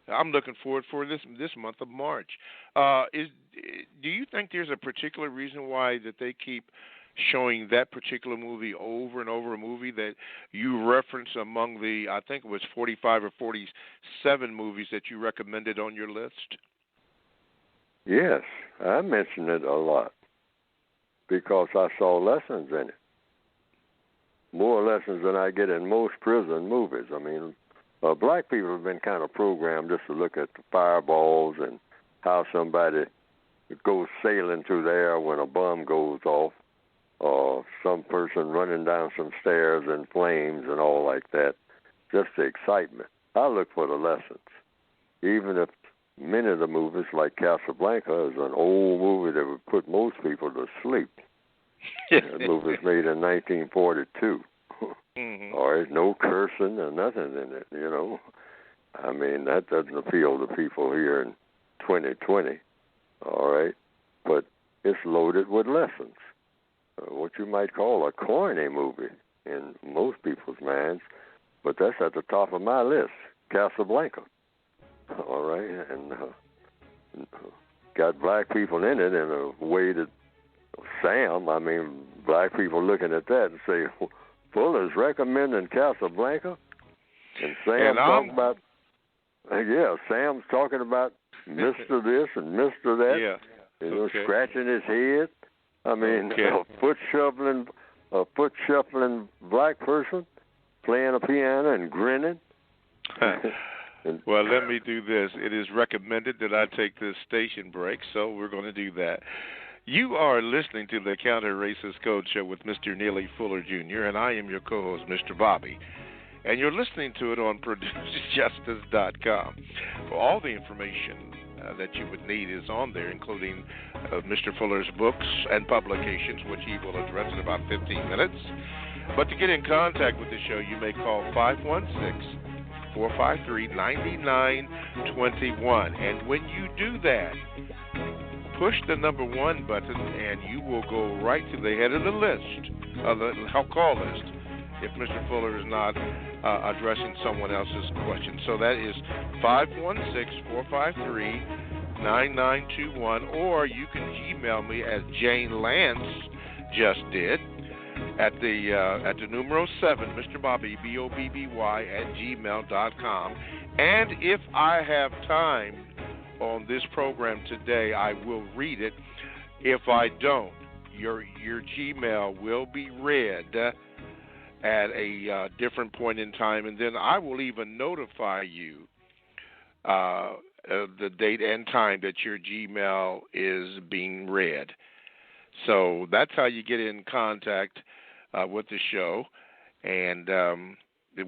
B: I'm looking forward for this month of March. Do you think there's a particular reason why that they keep showing that particular movie over and over, a movie that you reference among the, I think it was 45 or 47 movies that you recommended on your list?
E: Yes, I mention it a lot because I saw lessons in it. More lessons than I get in most prison movies. I mean, black people have been kind of programmed just to look at the fireballs and how somebody goes sailing through the air when a bomb goes off, or some person running down some stairs in flames and all like that. Just the excitement. I look for the lessons. Even if many of the movies, like Casablanca, is an old movie that would put most people to sleep. The movie was made in 1942.
B: Mm-hmm.
E: All right, no cursing or nothing in it, you know. I mean, that doesn't appeal to people here in 2020, all right? But it's loaded with lessons. What you might call a corny movie in most people's minds, but that's at the top of my list, Casablanca, all right? And got black people in it in a way that Sam, I mean, black people looking at that and say, Fuller's recommending Casablanca, and Sam's talking about, Sam's talking about Mr. this and Mr. that, scratching his head. I mean, a foot shuffling black person playing a piano and grinning.
B: Well, let me do this. It is recommended that I take this station break, so we're going to do that. You are listening to the Counter-Racist Code Show with Mr. Neely Fuller Jr., and I am your co-host, Mr. Bobby. And you're listening to it on ProduceJustice.com. For all the information that you would need is on there, including Mr. Fuller's books and publications, which he will address in about 15 minutes. But to get in contact with the show, you may call 516-453-9921. And when you do that, push the number 1 button, and you will go right to the head of the list, the call list, if Mr. Fuller is not addressing someone else's question. So that is 516-453-9921, or you can email me, as Jane Lance just did, at the numero 7, Mr. Bobby, BOBBY, @gmail.com. And if I have time on this program today, I will read it. If I don't, your Gmail will be read at a different point in time, and then I will even notify you the date and time that your Gmail is being read. So that's how you get in contact with the show, and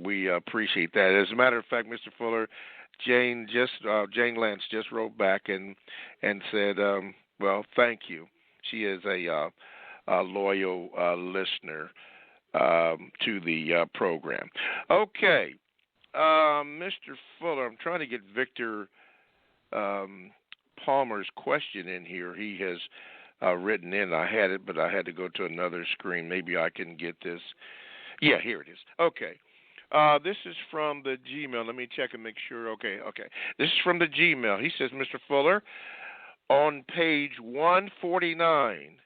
B: we appreciate that. As a matter of fact, Mr. Fuller, Jane Lance just wrote back and said, well, thank you. She is a loyal listener to the program. Okay, Mr. Fuller, I'm trying to get Victor Palmer's question in here. He has written in. I had it, but I had to go to another screen. Maybe I can get this. Yeah, here it is. Okay. This is from the Gmail. Let me check and make sure. Okay. This is from the Gmail. He says, Mr. Fuller, on page 149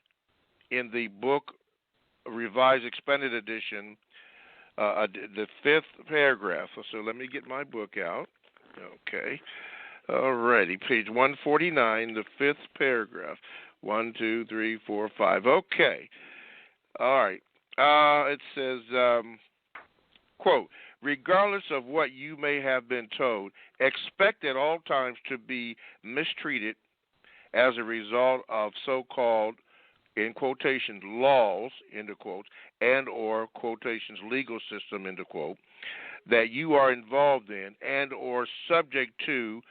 B: in the book Revised Expanded Edition, the 5th paragraph. So let me get my book out. Okay. Alrighty. Page 149, the 5th paragraph. 1, 2, 3, 4, 5. Okay. All right. It says, quote, regardless of what you may have been told, expect at all times to be mistreated as a result of so-called, in quotations, laws, end of quotes, and or quotations, legal system, end of quote, that you are involved in and or subject to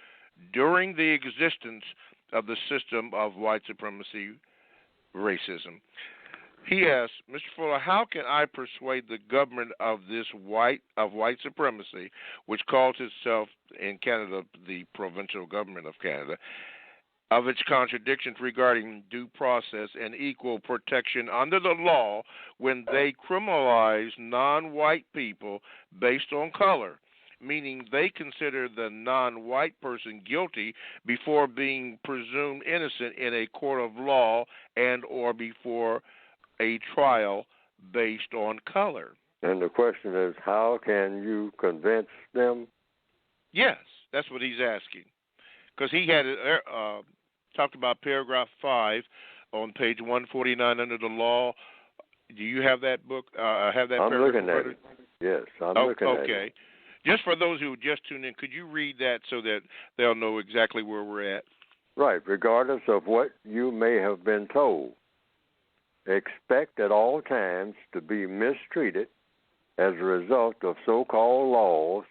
B: during the existence of the system of white supremacy racism. He asks, Mr. Fuller, how can I persuade the government of white supremacy, which calls itself in Canada the provincial government of Canada, of its contradictions regarding due process and equal protection under the law when they criminalize non-white people based on color, meaning they consider the non-white person guilty before being presumed innocent in a court of law and or before a trial based on color.
E: And the question is, how can you convince them?
B: Yes, that's what he's asking. Because he had talked about paragraph 5 on page 149 under the law. Do you have that book? Have that?
E: I'm
B: paragraph
E: looking at it. Yes, I'm looking at it.
B: Okay. Just for those who just tuned in, could you read that so that they'll know exactly where we're at?
E: Right. Regardless of what you may have been told, expect at all times to be mistreated as a result of so-called laws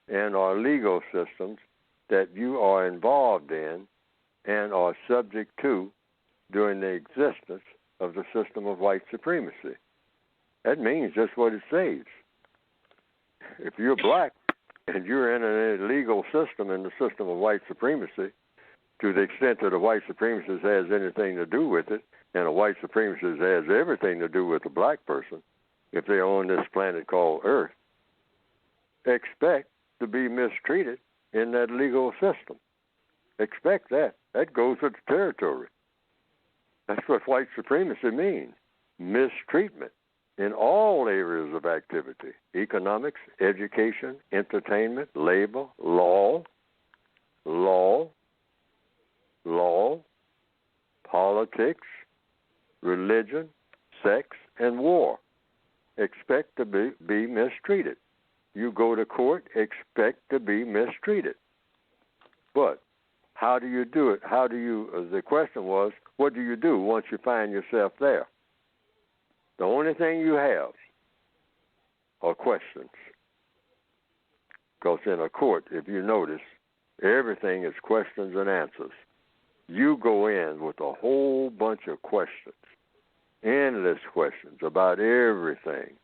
E: and or legal systems that you are involved in and are subject to during the existence of the system of white supremacy. That means just what it says. If you're black and you're in an illegal system in the system of white supremacy, to the extent that a white supremacist has anything to do with it, and a white supremacist has everything to do with a black person, if they're on this planet called Earth, expect to be mistreated in that legal system. Expect that. That goes with the territory. That's what white supremacy means. mistreatment in all areas of activity: economics, education, entertainment, labor, law, politics, religion, sex, and war. Expect to be mistreated. You go to court, expect to be mistreated. But how do you do it? The question was, what do you do once you find yourself there? The only thing you have are questions. Because in a court, if you notice, everything is questions and answers. You go in with a whole bunch of questions, endless questions about everything.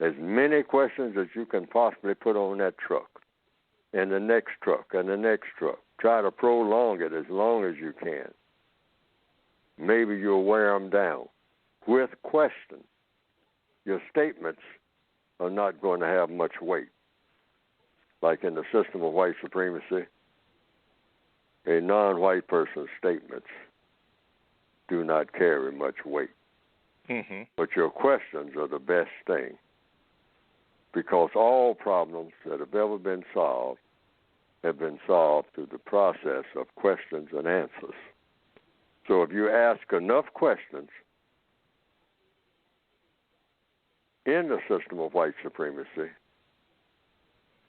E: As many questions as you can possibly put on that truck, and the next truck, and the next truck. Try to prolong it as long as you can. Maybe you'll wear them down with questions. Your statements are not going to have much weight. Like in the system of white supremacy, a non-white person's statements do not carry much weight.
B: Mm-hmm.
E: But your questions are the best thing, because all problems that have ever been solved have been solved through the process of questions and answers. So if you ask enough questions in the system of white supremacy,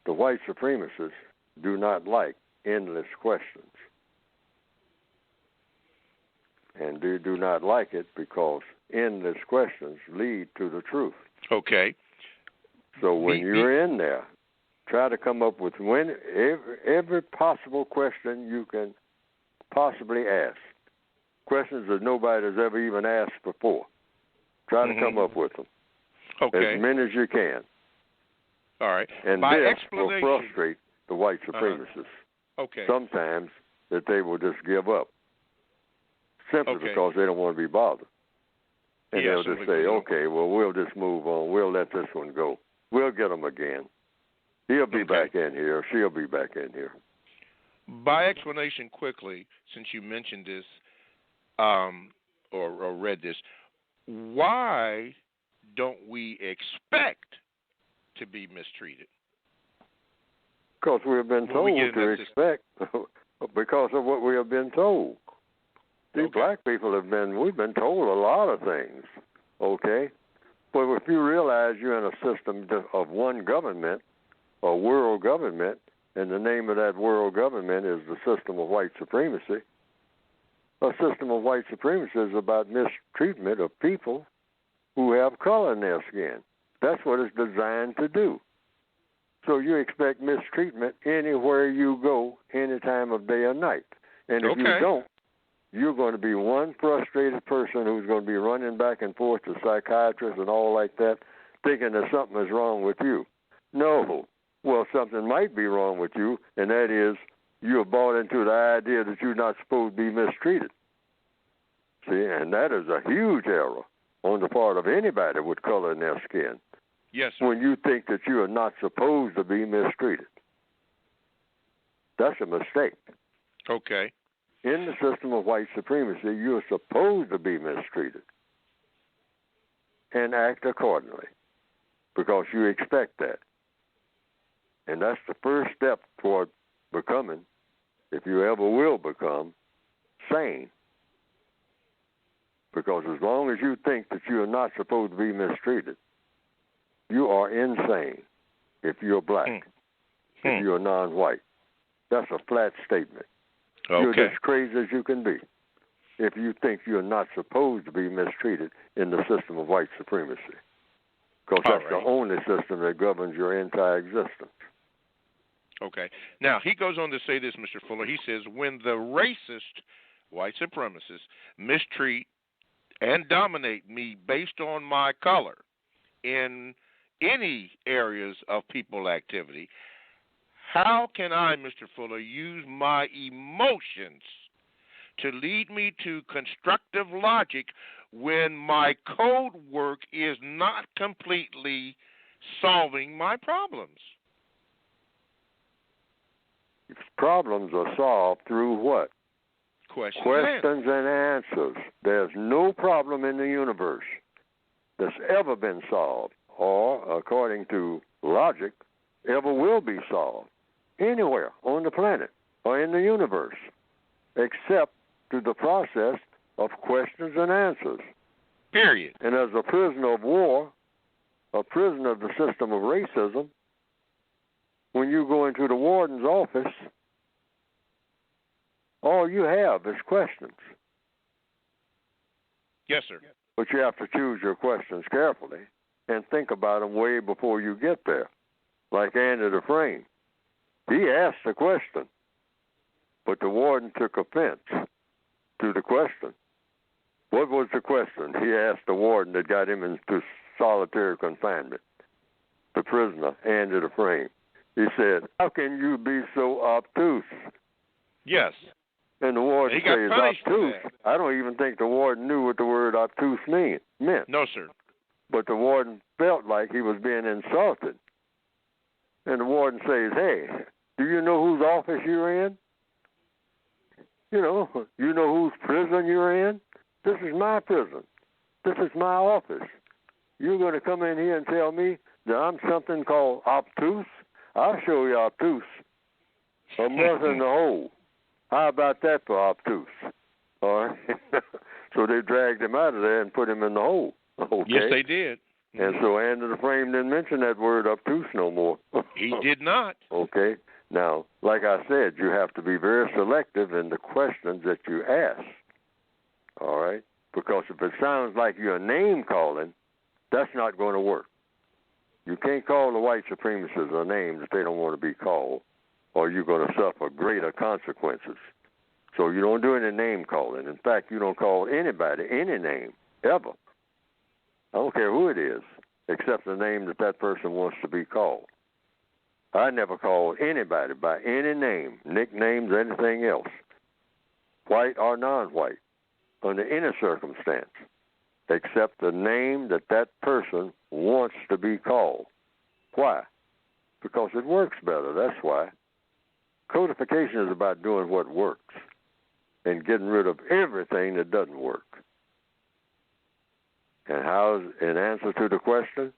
E: the white supremacists do not like endless questions. And they do not like it because endless questions lead to the truth.
B: Okay.
E: So when you're in there, try to come up with every possible question you can possibly ask. Questions that nobody's ever even asked before. Try to come up with them.
B: Okay.
E: As many as you can.
B: All right.
E: And
B: by
E: this
B: explanation,
E: will frustrate the white supremacists.
B: Okay.
E: Sometimes that they will just give up. Simply because they don't want to be bothered. And they'll just say, okay, well, we'll just move on. We'll let this one go. We'll get them again. He'll be back in here. She'll be back in here.
B: By explanation, quickly, since you mentioned this or read this, why don't we expect to be mistreated?
E: Because we have been told to expect. Because of what we have been told. These black people we've been told a lot of things, okay? But if you realize you're in a system of one government, a world government, and the name of that world government is the system of white supremacy, a system of white supremacy is about mistreatment of people who have color in their skin. That's what it's designed to do. So you expect mistreatment anywhere you go, any time of day or night. And if you don't, you're going to be one frustrated person who's going to be running back and forth to psychiatrists and all like that, thinking that something is wrong with you. No. Well, something might be wrong with you, and that is you have bought into the idea that you're not supposed to be mistreated. See, and that is a huge error on the part of anybody with color in their skin.
B: Yes, sir.
E: When you think that you are not supposed to be mistreated. That's a mistake.
B: Okay.
E: In the system of white supremacy, you're supposed to be mistreated and act accordingly because you expect that. And that's the first step toward becoming, if you ever will become, sane. Because as long as you think that you are not supposed to be mistreated, you are insane if you're black, if you're non-white. That's a flat statement. You're as crazy as you can be if you think you're not supposed to be mistreated in the system of white supremacy. Because that's the only system that governs your entire existence.
B: Okay. Now, he goes on to say this, Mr. Fuller. He says, when the racist white supremacists mistreat and dominate me based on my color in any areas of people activity, how can I, Mr. Fuller, use my emotions to lead me to constructive logic when my code work is not completely solving my problems?
E: Problems are solved through what?
B: Questions
E: and answers. There's no problem in the universe that's ever been solved, or, according to logic, ever will be solved anywhere on the planet or in the universe, except through the process of questions and answers.
B: Period.
E: And as a prisoner of war, a prisoner of the system of racism, when you go into the warden's office, all you have is questions.
B: Yes, sir.
E: But you have to choose your questions carefully and think about them way before you get there. Like Andy Dufresne. He asked a question, but the warden took offense to the question. What was the question? He asked the warden that got him into solitary confinement, the prisoner, Andy Dufresne. He said, "How can you be so obtuse?"
B: Yes.
E: And the warden says, "Obtuse." I don't even think the warden knew what the word obtuse meant.
B: No, sir.
E: But the warden felt like he was being insulted. And the warden says, "Hey, do you know whose office you're in? You know whose prison you're in? This is my prison. This is my office. You're going to come in here and tell me that I'm something called obtuse? I'll show you obtuse. A month in the hole. How about that for obtuse?" All right. So they dragged him out of there and put him in the hole. Okay.
B: Yes, they did.
E: And so Andy Dufresne didn't mention that word obtuse no more.
B: He did not.
E: Okay. Now, like I said, you have to be very selective in the questions that you ask. All right? Because if it sounds like you're name calling, that's not going to work. You can't call the white supremacists a name that they don't want to be called, or you're going to suffer greater consequences. So you don't do any name calling. In fact, you don't call anybody any name, ever. I don't care who it is, except the name that that person wants to be called. I never called anybody by any name, nicknames, anything else, white or non-white, under any circumstance, except the name that that person wants to be called. Why? Because it works better, that's why. Codification is about doing what works and getting rid of everything that doesn't work. And how's, in answer to the question,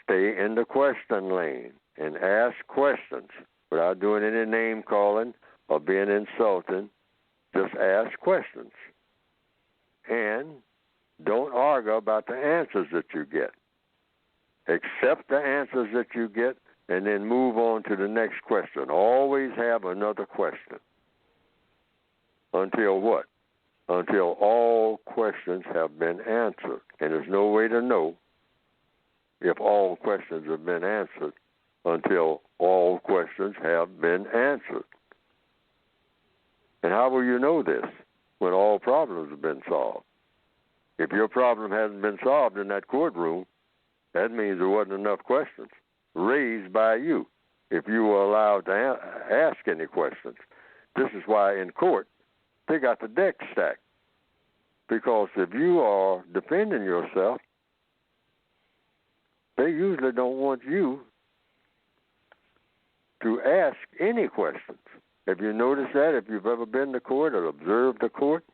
E: stay in the question lane and ask questions without doing any name calling or being insulting. Just ask questions. And don't argue about the answers that you get. Accept the answers that you get and then move on to the next question. Always have another question. Until what? Until all questions have been answered. And there's no way to know if all questions have been answered until all questions have been answered. And how will you know this? When all problems have been solved. If your problem hasn't been solved in that courtroom, that means there wasn't enough questions raised by you if you were allowed to ask any questions. This is why in court they got the deck stacked. Because if you are defending yourself, they usually don't want you to ask any questions. Have you noticed that if you've ever been to court or observed the court,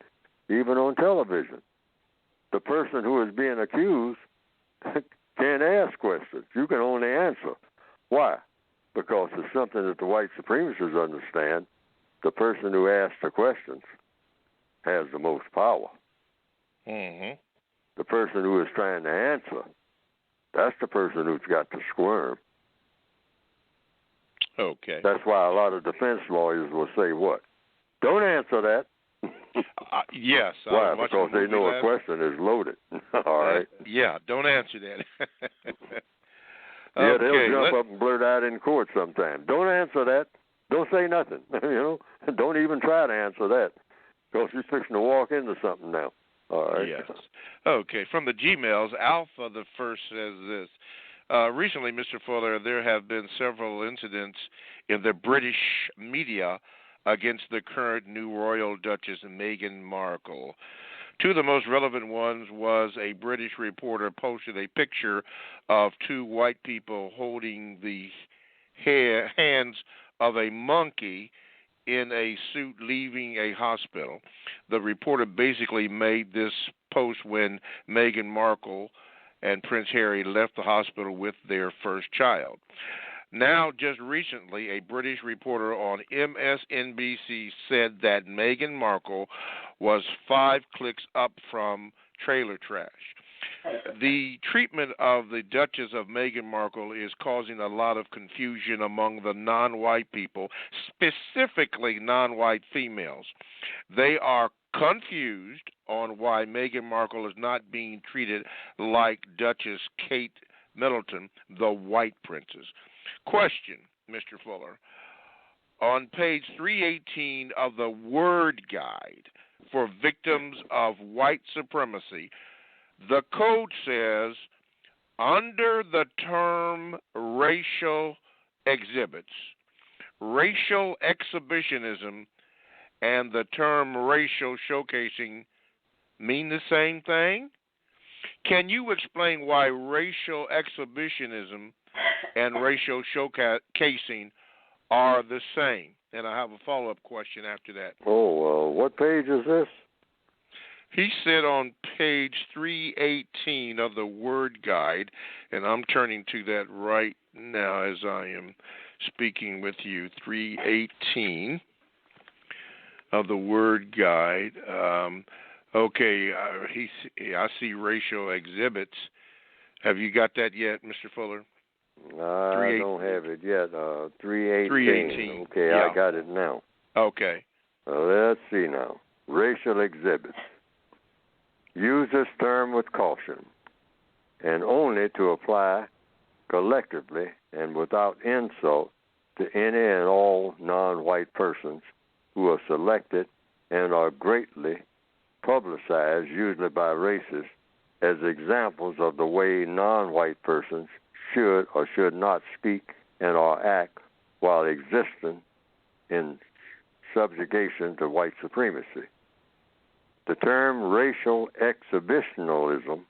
E: even on television? The person who is being accused can't ask questions. You can only answer. Why? Because it's something that the white supremacists understand. The person who asks the questions has the most power.
B: Mm-hmm.
E: The person who is trying to answer, that's the person who's got to squirm.
B: Okay.
E: That's why a lot of defense lawyers will say what? Don't answer that.
B: Yes.
E: Why? Because they know a question is loaded. All right.
B: Yeah, don't answer that.
E: Yeah, they'll jump up and blurt out in court sometime. Don't answer that. Don't say nothing. Don't even try to answer that. Because you're fixing to walk into something now. All right.
B: Yes. Okay. From the Gmails, Alpha the First says this. Recently, Mr. Fuller, there have been several incidents in the British media against the current new Royal Duchess Meghan Markle. Two of the most relevant ones was a British reporter posted a picture of two white people holding the hands of a monkey in a suit leaving a hospital. The reporter basically made this post when Meghan Markle and Prince Harry left the hospital with their first child. Now, just recently, a British reporter on MSNBC said that Meghan Markle was 5 clicks up from trailer trash. The treatment of the Duchess of Meghan Markle is causing a lot of confusion among the non-white people, specifically non-white females. They are confused on why Meghan Markle is not being treated like Duchess Kate Middleton, the white princess. Question, Mr. Fuller. On page 318 of the Word Guide for Victims of White Supremacy, the code says, under the term racial exhibits, racial exhibitionism and the term racial showcasing mean the same thing? Can you explain why racial exhibitionism and racial showcasing are the same? And I have a follow-up question after that.
E: Oh, what page is this?
B: He said on page 318 of the Word Guide, and I'm turning to that right now as I am speaking with you, 318 of the Word Guide. I see racial exhibits. Have you got that yet, Mr. Fuller?
E: I don't have it yet. 318. Okay, yeah. I got it now.
B: Okay.
E: Let's see now. Racial exhibits. Use this term with caution and only to apply collectively and without insult to any and all non-white persons who are selected and are greatly publicized, usually by racists, as examples of the way non-white persons should or should not speak and or act while existing in subjugation to white supremacy. The term racial exhibitionalism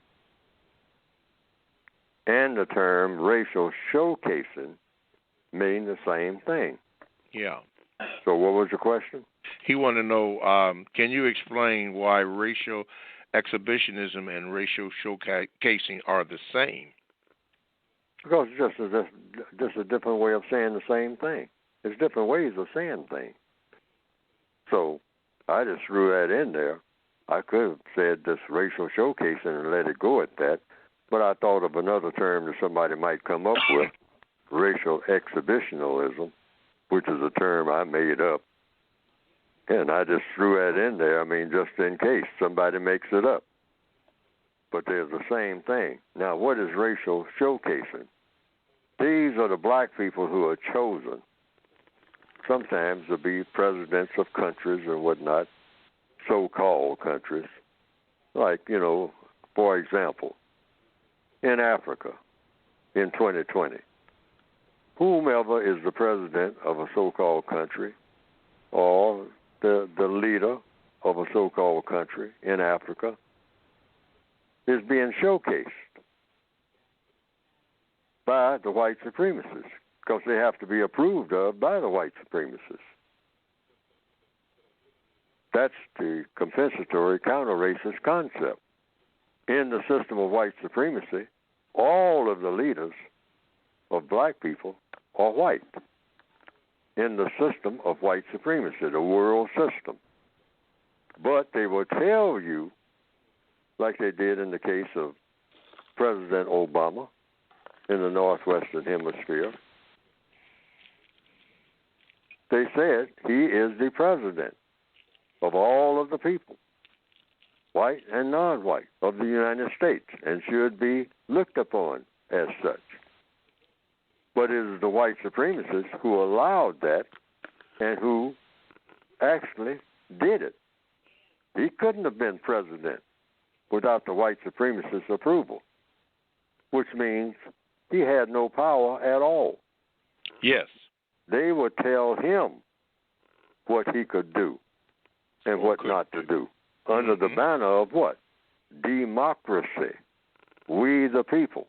E: and the term racial showcasing mean the same thing.
B: Yeah.
E: So what was the question?
B: He wanted to know, can you explain why racial exhibitionism and racial showcasing are the same?
E: Because it's just a different way of saying the same thing. There's different ways of saying things. So I just threw that in there. I could have said this racial showcasing and let it go at that, but I thought of another term that somebody might come up with, racial exhibitionalism, which is a term I made up. And I just threw that in there, just in case somebody makes it up. But they're the same thing. Now, what is racial showcasing? These are the black people who are chosen, sometimes to be presidents of countries and whatnot, so-called countries. Like, for example, in Africa in 2020, whomever is the president of a so-called country or the leader of a so-called country in Africa is being showcased by the white supremacists because they have to be approved of by the white supremacists. That's the compensatory counter-racist concept. In the system of white supremacy, all of the leaders of black people are white. In the system of white supremacy, the world system. But they will tell you, like they did in the case of President Obama in the Northwestern Hemisphere, they said he is the president of all of the people, white and non-white, of the United States, and should be looked upon as such. But it is the white supremacists who allowed that and who actually did it. He couldn't have been president without the white supremacists' approval, which means he had no power at all.
B: Yes.
E: They would tell him what he could do and what not to do under the banner of what? Democracy. We the people.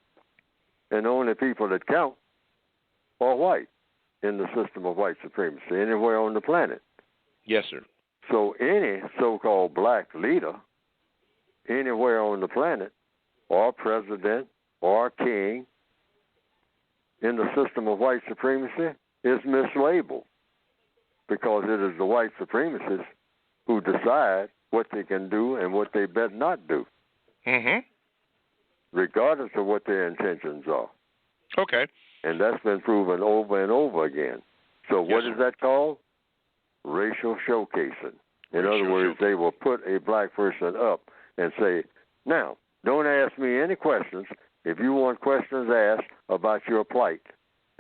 E: And the only people that count are white in the system of white supremacy anywhere on the planet.
B: Yes, sir.
E: So any so-called black leader anywhere on the planet, or president, or king, in the system of white supremacy is mislabeled, because it is the white supremacists who decide what they can do and what they better not do, regardless of what their intentions are.
B: Okay.
E: And that's been proven over and over again. So what is that called? Racial showcasing. In other words, they will put a black person up and say, now, don't ask me any questions. If you want questions asked about your plight,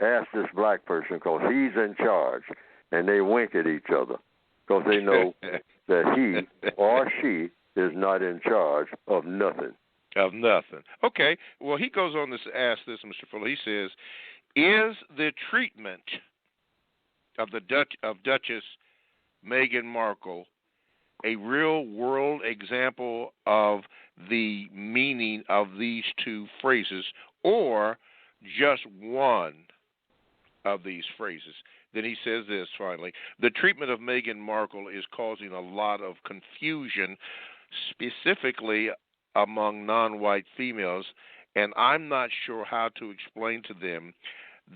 E: ask this black person, because he's in charge. And they wink at each other because they know that he or she is not in charge of nothing.
B: Of nothing. Okay. Well, he goes on to ask this, Mr. Fuller. He says, is the treatment of Duchess Meghan Markle a real-world example of the meaning of these two phrases, or just one of these phrases? Then he says this, finally. The treatment of Meghan Markle is causing a lot of confusion, specifically among non-white females, and I'm not sure how to explain to them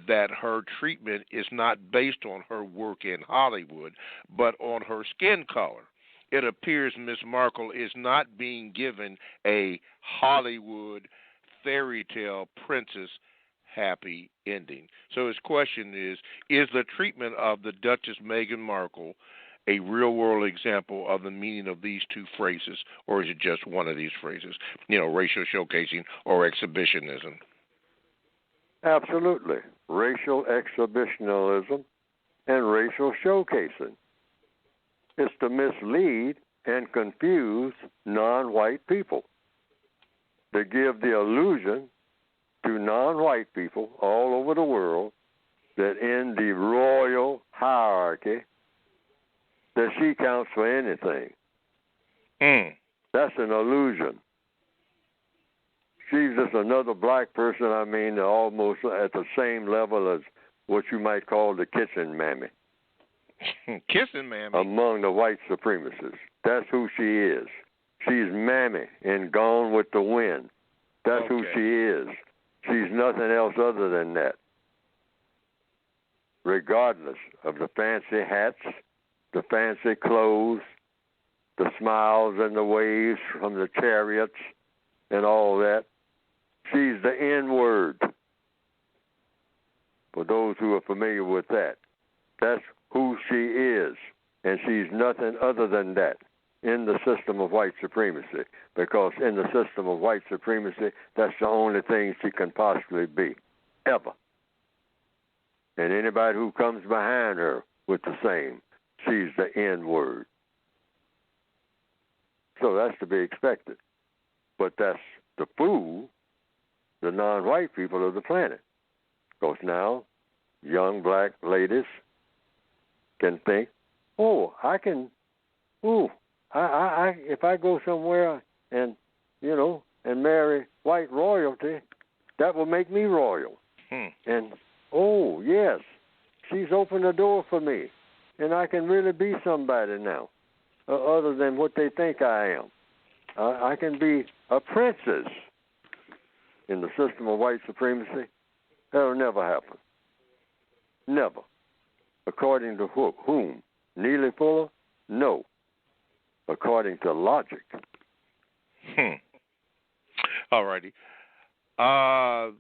B: that her treatment is not based on her work in Hollywood, but on her skin color. It appears Miss Markle is not being given a Hollywood fairy tale princess happy ending. So his question is the treatment of the Duchess Meghan Markle a real-world example of the meaning of these two phrases, or is it just one of these phrases, racial showcasing or exhibitionism?
E: Absolutely. Racial exhibitionism and racial showcasing. It's to mislead and confuse non-white people, to give the illusion to non-white people all over the world that in the royal hierarchy that she counts for anything. That's an illusion. She's just another black person, almost at the same level as what you might call the kitchen mammy.
B: Kissing mammy?
E: Among the white supremacists. That's who she is. She's mammy and Gone with the Wind. That's who she is. She's nothing else other than that. Regardless of the fancy hats, the fancy clothes, the smiles and the waves from the chariots and all that, she's the N-word. For those who are familiar with that, that's who she is, and she's nothing other than that in the system of white supremacy, because in the system of white supremacy, that's the only thing she can possibly be, ever. And anybody who comes behind her with the same, she's the N-word. So that's to be expected. But that's to fool the non-white people of the planet. Because now, young black ladies can think, if I go somewhere and marry white royalty, that will make me royal. And, yes, she's opened the door for me, and I can really be somebody now, other than what they think I am. I can be a princess in the system of white supremacy. That'll never happen. Never. According to whom? Neely Fuller? No. According to logic.
B: All righty. While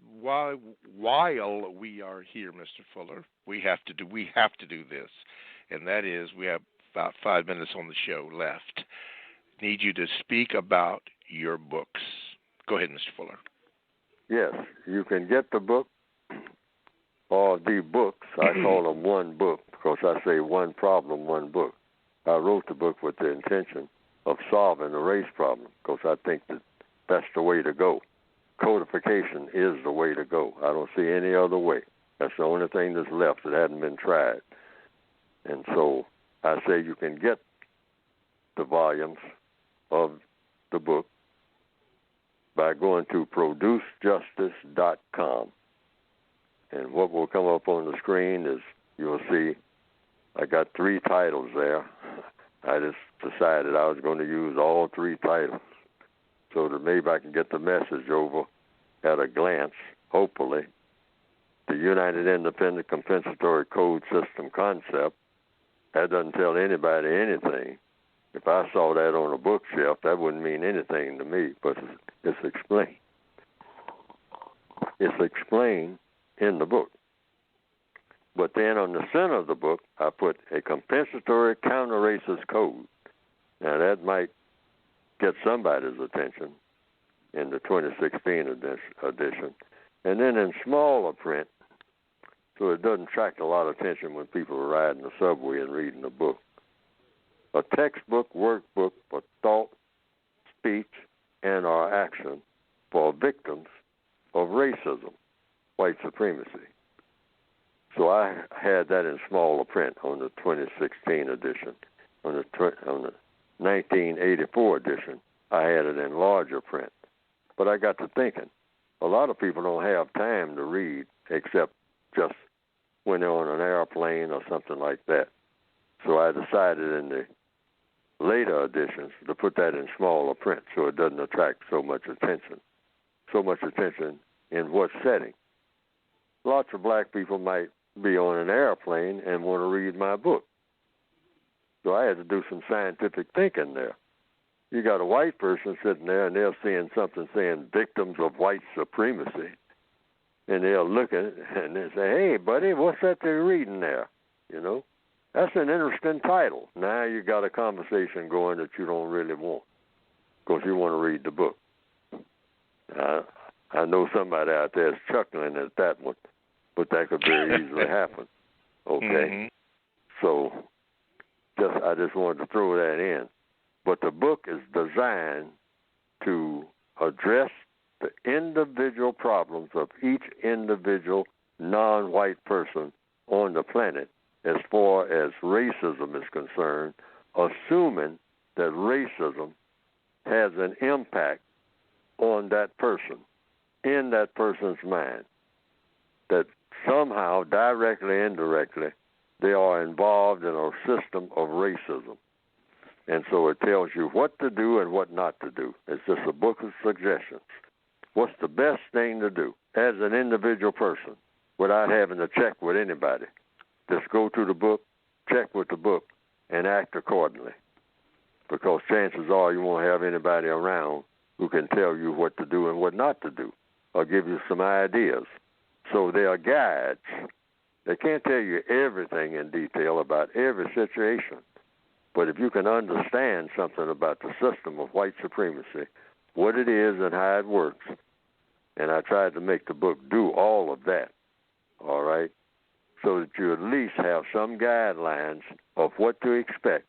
B: we are here, Mr. Fuller, we have to do this, and that is we have about 5 minutes on the show left. Need you to speak about your books. Go ahead, Mr. Fuller.
E: Yes, you can get the book or the books. I call them one book because I say one problem, one book. I wrote the book with the intention of solving the race problem because I think that that's the way to go. Codification is the way to go. I don't see any other way. That's the only thing that's left that hadn't been tried. And so I say you can get the volumes of the book by going to producejustice.com. And what will come up on the screen is you'll see I got 3 titles there. I just decided I was going to use all 3 titles so that maybe I can get the message over at a glance, hopefully. The United Independent Compensatory Code System concept, that doesn't tell anybody anything. If I saw that on a bookshelf, that wouldn't mean anything to me, but it's explained. It's explained in the book. But then on the center of the book, I put a compensatory counter-racist code. Now, that might get somebody's attention in the 2016 edition. And then in smaller print, so it doesn't attract a lot of attention when people are riding the subway and reading the book, a textbook workbook for thought, speech, and or action for victims of racism, white supremacy. So I had that in smaller print on the 2016 edition. On the 1984 edition, I had it in larger print. But I got to thinking, a lot of people don't have time to read except just when they're on an airplane or something like that. So I decided in the later editions to put that in smaller print so it doesn't attract so much attention. So much attention in what setting? Lots of black people might be on an airplane and want to read my book. So I had to do some scientific thinking there. You got a white person sitting there and they're seeing something saying victims of white supremacy. And they'll look at it and they say, hey, buddy, what's that they're reading there? You know, that's an interesting title. Now you got a conversation going that you don't really want because you want to read the book. I know somebody out there is chuckling at that one, but that could very easily happen. Okay? Mm-hmm. So I just wanted to throw that in. But the book is designed to address the individual problems of each individual non-white person on the planet as far as racism is concerned, assuming that racism has an impact on that person, in that person's mind, that somehow, directly, indirectly, they are involved in a system of racism. And so it tells you what to do and what not to do. It's just a book of suggestions. What's the best thing to do as an individual person without having to check with anybody? Just go to the book, check with the book, and act accordingly. Because chances are you won't have anybody around who can tell you what to do and what not to do, or give you some ideas. So they are guides. They can't tell you everything in detail about every situation. But if you can understand something about the system of white supremacy, what it is and how it works, and I tried to make the book do all of that, all right, so that you at least have some guidelines of what to expect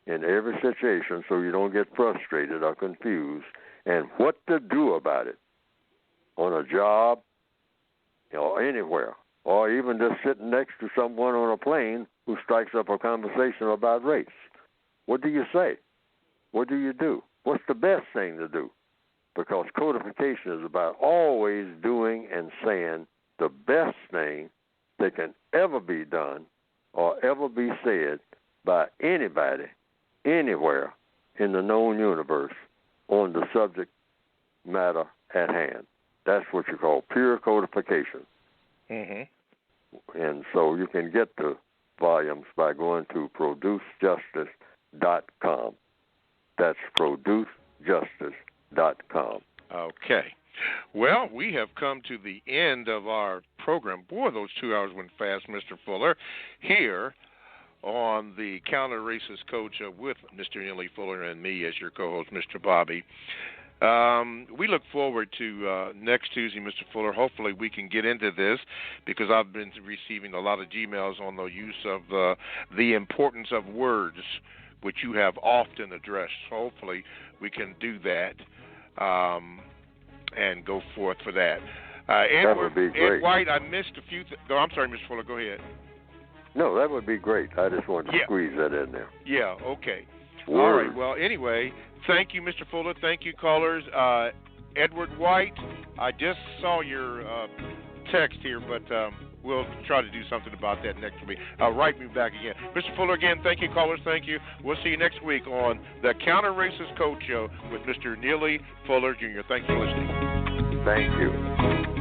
E: in every situation so you don't get frustrated or confused, and what to do about it on a job or anywhere, or even just sitting next to someone on a plane who strikes up a conversation about race. What do you say? What do you do? What's the best thing to do? Because codification is about always doing and saying the best thing that can ever be done or ever be said by anybody, anywhere in the known universe on the subject matter at hand. That's what you call pure codification. Mm-hmm. And so you can get the volumes by going to producejustice.com. That's producejustice.com.
B: Okay. Well, we have come to the end of our program. Boy, those 2 hours went fast, Mr. Fuller, here on the Counter Racist Code Show with Mr. Neely Fuller and me as your co-host, Mr. Bobby. We look forward to next Tuesday, Mr. Fuller. Hopefully we can get into this because I've been receiving a lot of Gmails on the use of the importance of words, which you have often addressed. So hopefully we can do that and go forth for that.
E: That would be great.
B: Ed White, I missed a few I'm sorry, Mr. Fuller, go ahead.
E: No, that would be great. I just wanted to squeeze that in there.
B: Yeah, okay.
E: Word.
B: All right, well, anyway, thank you, Mr. Fuller. Thank you, callers. Edward White, I just saw your text here, but we'll try to do something about that next week. Write me back again. Mr. Fuller, again, thank you, callers. Thank you. We'll see you next week on the Counter Racist Code Show with Mr. Neely Fuller Jr. Thanks for listening.
E: Thank you.